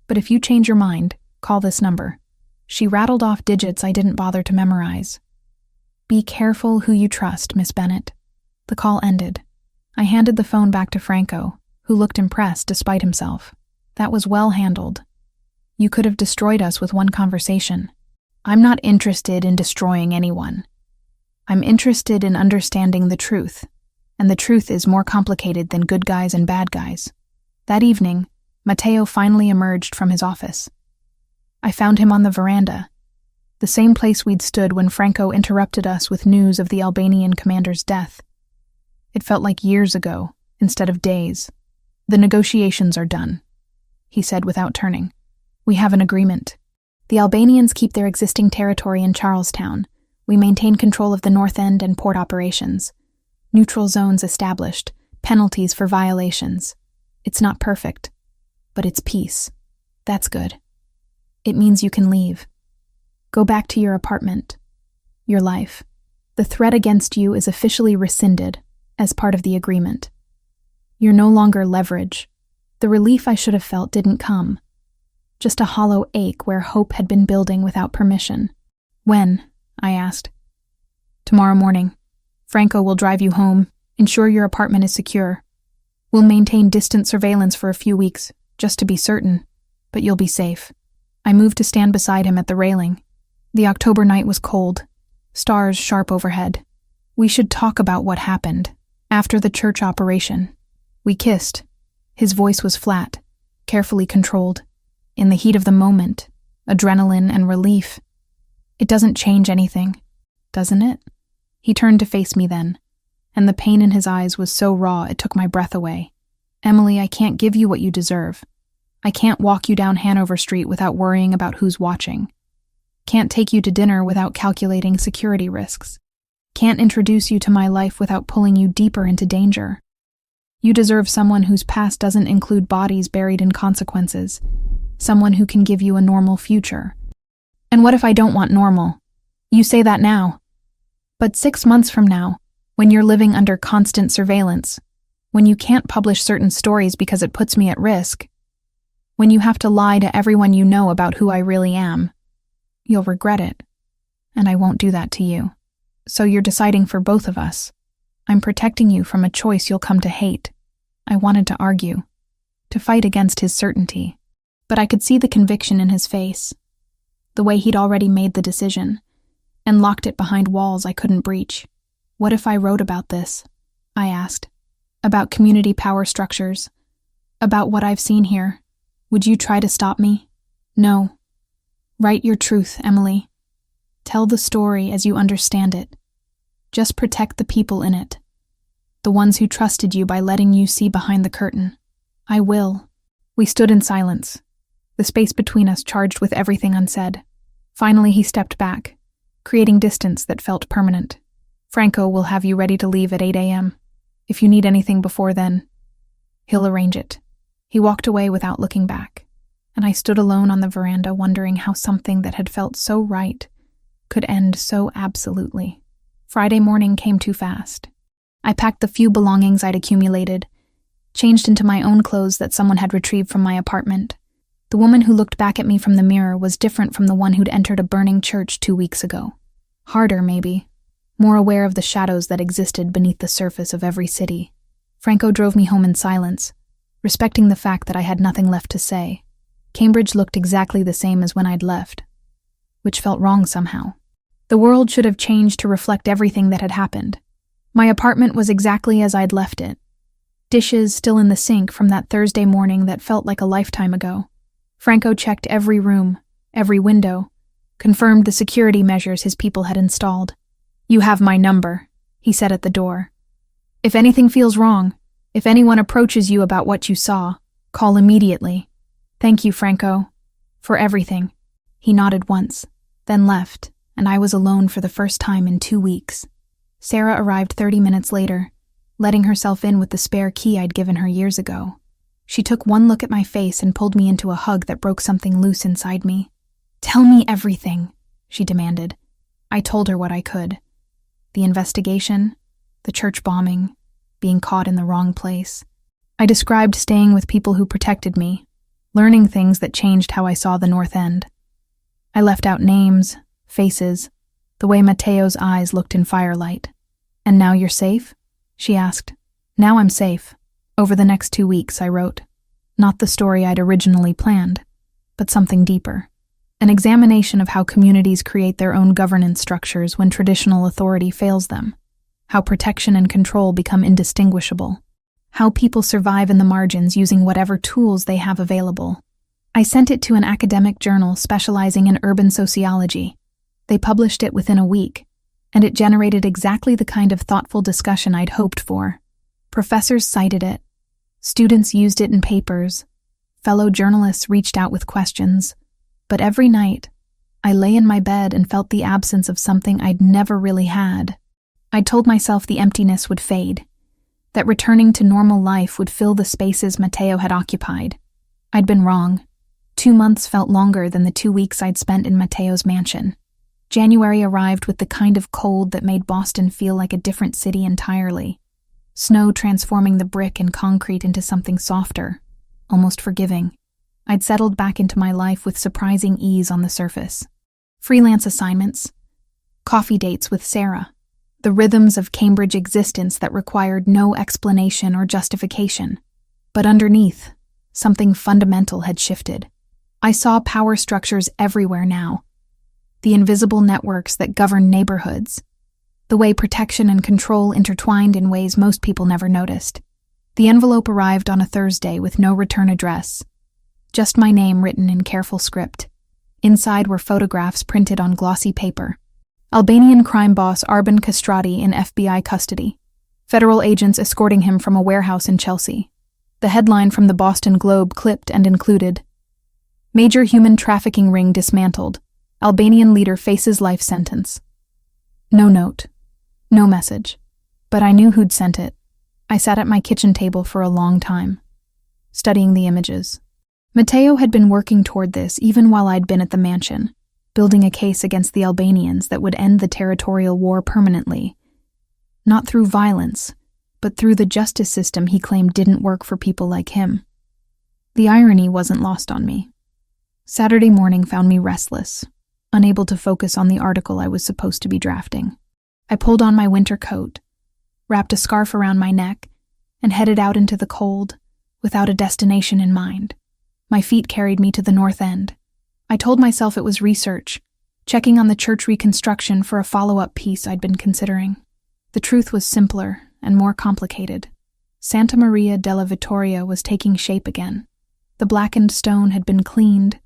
But if you change your mind, call this number." She rattled off digits I didn't bother to memorize. "Be careful who you trust, Miss Bennett." The call ended. I handed the phone back to Franco, who looked impressed despite himself. "That was well handled. You could have destroyed us with one conversation." "I'm not interested in destroying anyone. I'm interested in understanding the truth, and the truth is more complicated than good guys and bad guys." That evening, Matteo finally emerged from his office. I found him on the veranda, the same place we'd stood when Franco interrupted us with news of the Albanian commander's death. It felt like years ago, instead of days. "The negotiations are done," he said without turning. "We have an agreement. The Albanians keep their existing territory in Charlestown. We maintain control of the North End and port operations. Neutral zones established, penalties for violations. It's not perfect, but it's peace. That's good. It means you can leave. Go back to your apartment, your life. The threat against you is officially rescinded as part of the agreement. You're no longer leverage. The relief I should have felt didn't come. Just a hollow ache where hope had been building without permission." "When?" I asked. "Tomorrow morning. Franco will drive you home, ensure your apartment is secure. We'll maintain distant surveillance for a few weeks, just to be certain, but you'll be safe." I moved to stand beside him at the railing. The October night was cold. stars sharp overhead. We should talk about what happened after the church operation. We kissed. His voice was flat, carefully controlled. In the heat of the moment, adrenaline and relief. It doesn't change anything, doesn't it? He turned to face me then, and the pain in his eyes was so raw it took my breath away. Emily, I can't give you what you deserve. I can't walk you down Hanover Street without worrying about who's watching. Can't take you to dinner without calculating security risks. Can't introduce you to my life without pulling you deeper into danger. You deserve someone whose past doesn't include bodies buried in consequences. Someone who can give you a normal future. And what if I don't want normal? You say that now. But 6 months from now, when you're living under constant surveillance, when you can't publish certain stories because it puts me at risk, when you have to lie to everyone you know about who I really am, you'll regret it. And I won't do that to you. So you're deciding for both of us. I'm protecting you from a choice you'll come to hate. I wanted to argue, to fight against his certainty. But I could see the conviction in his face, the way he'd already made the decision, and locked it behind walls I couldn't breach. What if I wrote about this? I asked. About community power structures. About what I've seen here. Would you try to stop me? No. Write your truth, Emily. Tell the story as you understand it. Just protect the people in it. The ones who trusted you by letting you see behind the curtain. I will. We stood in silence, the space between us charged with everything unsaid. Finally, he stepped back, creating distance that felt permanent. Franco will have you ready to leave at 8 a.m. If you need anything before then, he'll arrange it. He walked away without looking back, and I stood alone on the veranda wondering how something that had felt so right could end so absolutely. Friday morning came too fast. I packed the few belongings I'd accumulated, changed into my own clothes that someone had retrieved from my apartment. The woman who looked back at me from the mirror was different from the one who'd entered a burning church 2 weeks ago. Harder, maybe. More aware of the shadows that existed beneath the surface of every city. Franco drove me home in silence, respecting the fact that I had nothing left to say. Cambridge looked exactly the same as when I'd left, which felt wrong somehow. The world should have changed to reflect everything that had happened. My apartment was exactly as I'd left it. Dishes still in the sink from that Thursday morning that felt like a lifetime ago. Franco checked every room, every window, confirmed the security measures his people had installed. You have my number, he said at the door. If anything feels wrong, if anyone approaches you about what you saw, call immediately. Thank you, Franco, for everything. He nodded once, then left, and I was alone for the first time in 2 weeks. Sarah arrived 30 minutes later, letting herself in with the spare key I'd given her years ago. She took one look at my face and pulled me into a hug that broke something loose inside me. Tell me everything, she demanded. I told her what I could. The investigation, the church bombing, being caught in the wrong place. I described staying with people who protected me, learning things that changed how I saw the North End. I left out names, faces, the way Mateo's eyes looked in firelight. And now you're safe? She asked. Now I'm safe. Over the next 2 weeks, I wrote. Not the story I'd originally planned, but something deeper. An examination of how communities create their own governance structures when traditional authority fails them. How protection and control become indistinguishable. How people survive in the margins using whatever tools they have available. I sent it to an academic journal specializing in urban sociology. They published it within a week, and it generated exactly the kind of thoughtful discussion I'd hoped for. Professors cited it. Students used it in papers. Fellow journalists reached out with questions. But every night, I lay in my bed and felt the absence of something I'd never really had. I'd told myself the emptiness would fade, that returning to normal life would fill the spaces Mateo had occupied. I'd been wrong. 2 months felt longer than the 2 weeks I'd spent in Mateo's mansion. January arrived with the kind of cold that made Boston feel like a different city entirely. Snow transforming the brick and concrete into something softer, almost forgiving. I'd settled back into my life with surprising ease on the surface. Freelance assignments, coffee dates with Sarah, the rhythms of Cambridge existence that required no explanation or justification. But underneath, something fundamental had shifted. I saw power structures everywhere now. the invisible networks that govern neighborhoods, the way protection and control intertwined in ways most people never noticed. The envelope arrived on a Thursday with no return address, just my name written in careful script. Inside were photographs printed on glossy paper. Albanian crime boss Arben Kastrati in FBI custody. Federal agents escorting him from a warehouse in Chelsea. The headline from the Boston Globe clipped and included, "Major human trafficking ring dismantled. Albanian leader faces life sentence." No note. No message. But I knew who'd sent it. I sat at my kitchen table for a long time, studying the images. Matteo had been working toward this even while I'd been at the mansion, building a case against the Albanians that would end the territorial war permanently. Not through violence, but through the justice system he claimed didn't work for people like him. The irony wasn't lost on me. Saturday morning found me restless, unable to focus on the article I was supposed to be drafting. I pulled on my winter coat, wrapped a scarf around my neck, and headed out into the cold, without a destination in mind. My feet carried me to the North End. I told myself it was research, checking on the church reconstruction for a follow-up piece I'd been considering. The truth was simpler and more complicated. Santa Maria della Vittoria was taking shape again. The blackened stone had been cleaned,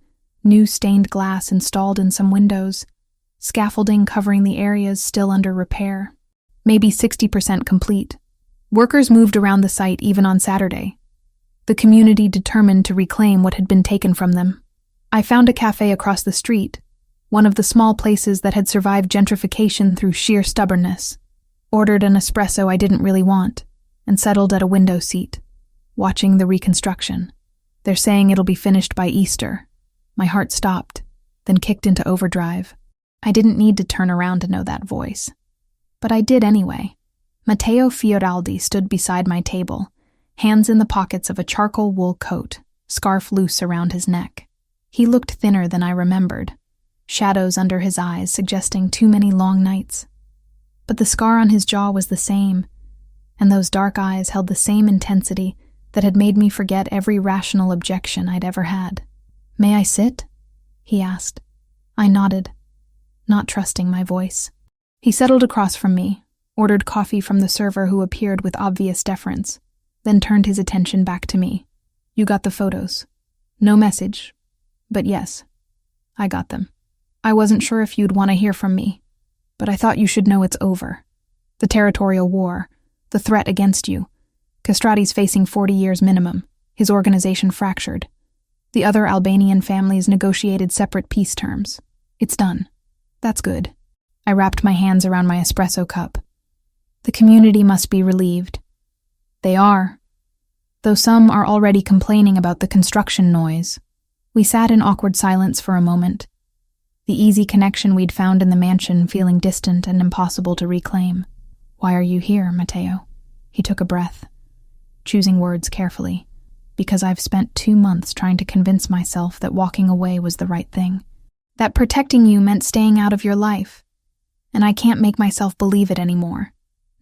new stained glass installed in some windows, scaffolding covering the areas still under repair, maybe 60% complete. Workers moved around the site even on Saturday, the community determined to reclaim what had been taken from them. I found a cafe across the street, one of the small places that had survived gentrification through sheer stubbornness, ordered an espresso I didn't really want, and settled at a window seat, watching the reconstruction. They're saying it'll be finished by Easter. My heart stopped, then kicked into overdrive. I didn't need to turn around to know that voice. But I did anyway. Matteo Fioraldi stood beside my table, hands in the pockets of a charcoal wool coat, scarf loose around his neck. He looked thinner than I remembered, shadows under his eyes suggesting too many long nights. But the scar on his jaw was the same, and those dark eyes held the same intensity that had made me forget every rational objection I'd ever had. "May I sit?" he asked. I nodded, not trusting my voice. He settled across from me, ordered coffee from the server who appeared with obvious deference, then turned his attention back to me. "You got the photos. No message, but yes, I got them. I wasn't sure if you'd want to hear from me, but I thought you should know it's over. The territorial war, the threat against you. Kastrati's facing 40 years minimum, his organization fractured. The other Albanian families negotiated separate peace terms. It's done. That's good." I wrapped my hands around my espresso cup. The community must be relieved. They are, though some are already complaining about the construction noise. We sat in awkward silence for a moment, the easy connection we'd found in the mansion feeling distant and impossible to reclaim. "Why are you here, Matteo?" He took a breath, choosing words carefully. "Because I've spent 2 months trying to convince myself that walking away was the right thing. That protecting you meant staying out of your life. And I can't make myself believe it anymore.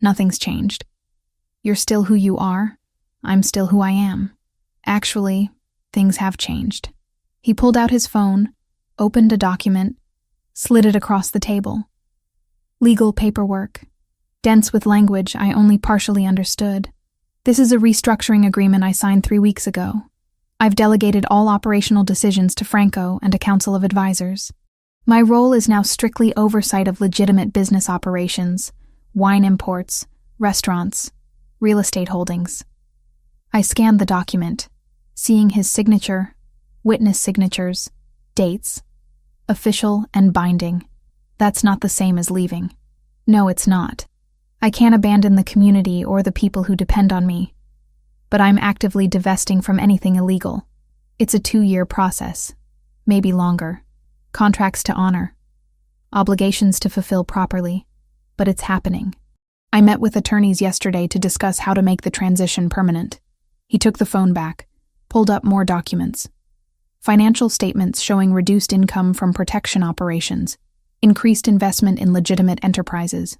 Nothing's changed. You're still who you are. I'm still who I am. Actually, things have changed." He pulled out his phone, opened a document, slid it across the table. Legal paperwork, dense with language I only partially understood. "This is a restructuring agreement I signed 3 weeks ago. I've delegated all operational decisions to Franco and a council of advisors. My role is now strictly oversight of legitimate business operations, wine imports, restaurants, real estate holdings." I scanned the document, seeing his signature, witness signatures, dates, official and binding. That's not the same as leaving. No, it's not. I can't abandon the community or the people who depend on me, but I'm actively divesting from anything illegal. It's a 2-year process, maybe longer. Contracts to honor, obligations to fulfill properly, but it's happening. I met with attorneys yesterday to discuss how to make the transition permanent. He took the phone back, pulled up more documents. Financial statements showing reduced income from protection operations, increased investment in legitimate enterprises,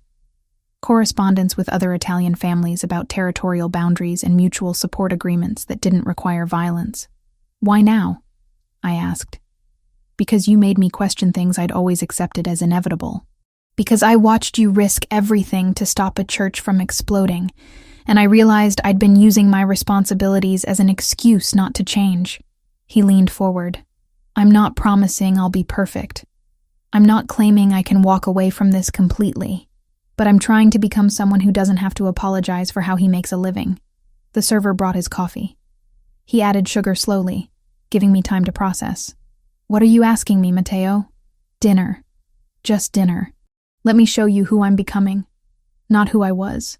correspondence with other Italian families about territorial boundaries and mutual support agreements that didn't require violence. "Why now?" I asked. Because you made me question things I'd always accepted as inevitable. Because I watched you risk everything to stop a church from exploding, and I realized I'd been using my responsibilities as an excuse not to change. He leaned forward. I'm not promising I'll be perfect. I'm not claiming I can walk away from this completely, but I'm trying to become someone who doesn't have to apologize for how he makes a living. The server brought his coffee. He added sugar slowly, giving me time to process. What are you asking me, Mateo? Dinner. Just dinner. Let me show you who I'm becoming, not who I was.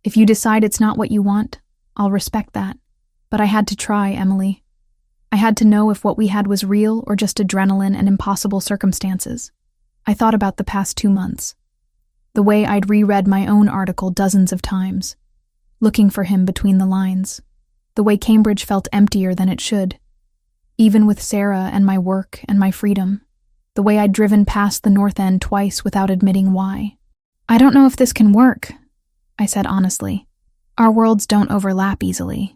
If you decide it's not what you want, I'll respect that. But I had to try, Emily. I had to know if what we had was real or just adrenaline and impossible circumstances. I thought about the past 2 months. The way I'd reread my own article dozens of times, looking for him between the lines. The way Cambridge felt emptier than it should. Even with Sarah and my work and my freedom. The way I'd driven past the North End twice without admitting why. I don't know if this can work, I said honestly. Our worlds don't overlap easily.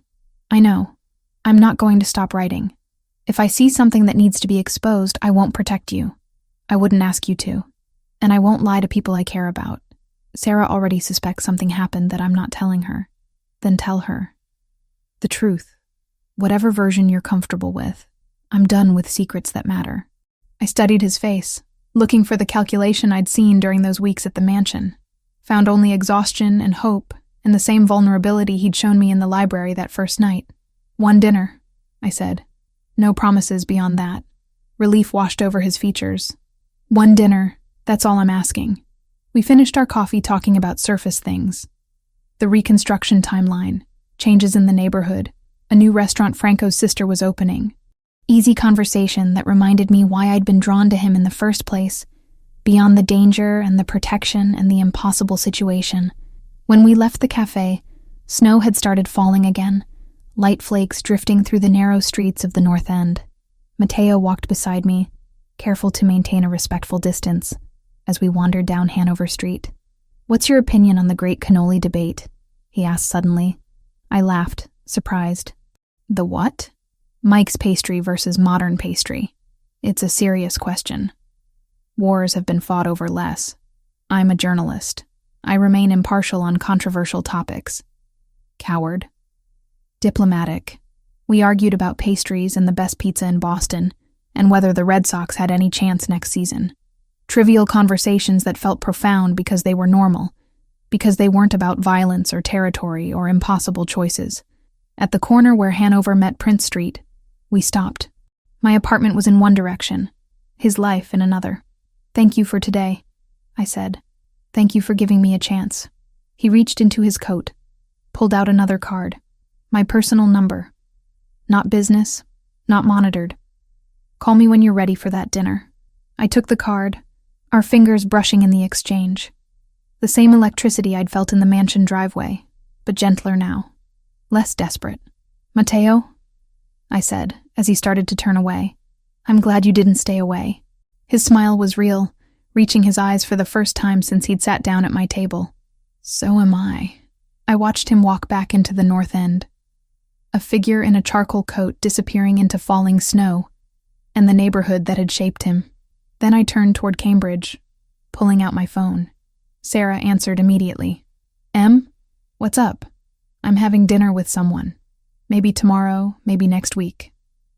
I know. I'm not going to stop writing. If I see something that needs to be exposed, I won't protect you. I wouldn't ask you to. And I won't lie to people I care about. Sarah already suspects something happened that I'm not telling her. Then tell her. The truth. Whatever version you're comfortable with. I'm done with secrets that matter. I studied his face, looking for the calculation I'd seen during those weeks at the mansion. Found only exhaustion and hope, and the same vulnerability he'd shown me in the library that first night. One dinner, I said. No promises beyond that. Relief washed over his features. One dinner, that's all I'm asking. We finished our coffee talking about surface things. The reconstruction timeline, changes in the neighborhood, a new restaurant Franco's sister was opening. Easy conversation that reminded me why I'd been drawn to him in the first place, beyond the danger and the protection and the impossible situation. When we left the cafe, snow had started falling again, light flakes drifting through the narrow streets of the North End. Mateo walked beside me, careful to maintain a respectful distance, as we wandered down Hanover Street. What's your opinion on the great cannoli debate? He asked suddenly. I laughed, surprised. The what? Mike's pastry versus modern pastry. It's a serious question. Wars have been fought over less. I'm a journalist. I remain impartial on controversial topics. Coward. Diplomatic. We argued about pastries and the best pizza in Boston, and whether the Red Sox had any chance next season. Trivial conversations that felt profound because they were normal, because they weren't about violence or territory or impossible choices. At the corner where Hanover met Prince Street, we stopped. My apartment was in one direction, his life in another. Thank you for today, I said. Thank you for giving me a chance. He reached into his coat, pulled out another card. My personal number. Not business, not monitored. Call me when you're ready for that dinner. I took the card, our fingers brushing in the exchange. The same electricity I'd felt in the mansion driveway, but gentler now. Less desperate. Mateo? I said, as he started to turn away. I'm glad you didn't stay away. His smile was real, reaching his eyes for the first time since he'd sat down at my table. So am I. I watched him walk back into the North End. A figure in a charcoal coat disappearing into falling snow, and the neighborhood that had shaped him. Then I turned toward Cambridge, pulling out my phone. Sarah answered immediately. Em? What's up? I'm having dinner with someone. Maybe tomorrow, maybe next week.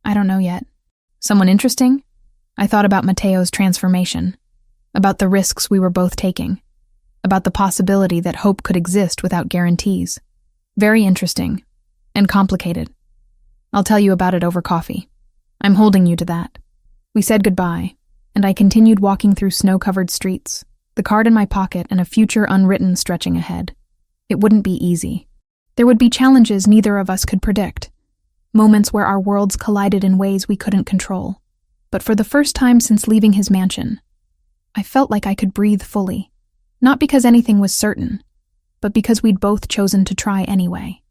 I don't know yet. Someone interesting? I thought about Mateo's transformation, about the risks we were both taking, about the possibility that hope could exist without guarantees. Very interesting, and complicated. I'll tell you about it over coffee. I'm holding you to that. We said goodbye, and I continued walking through snow-covered streets, the card in my pocket and a future unwritten stretching ahead. It wouldn't be easy. There would be challenges neither of us could predict, moments where our worlds collided in ways we couldn't control. But for the first time since leaving his mansion, I felt like I could breathe fully, not because anything was certain, but because we'd both chosen to try anyway.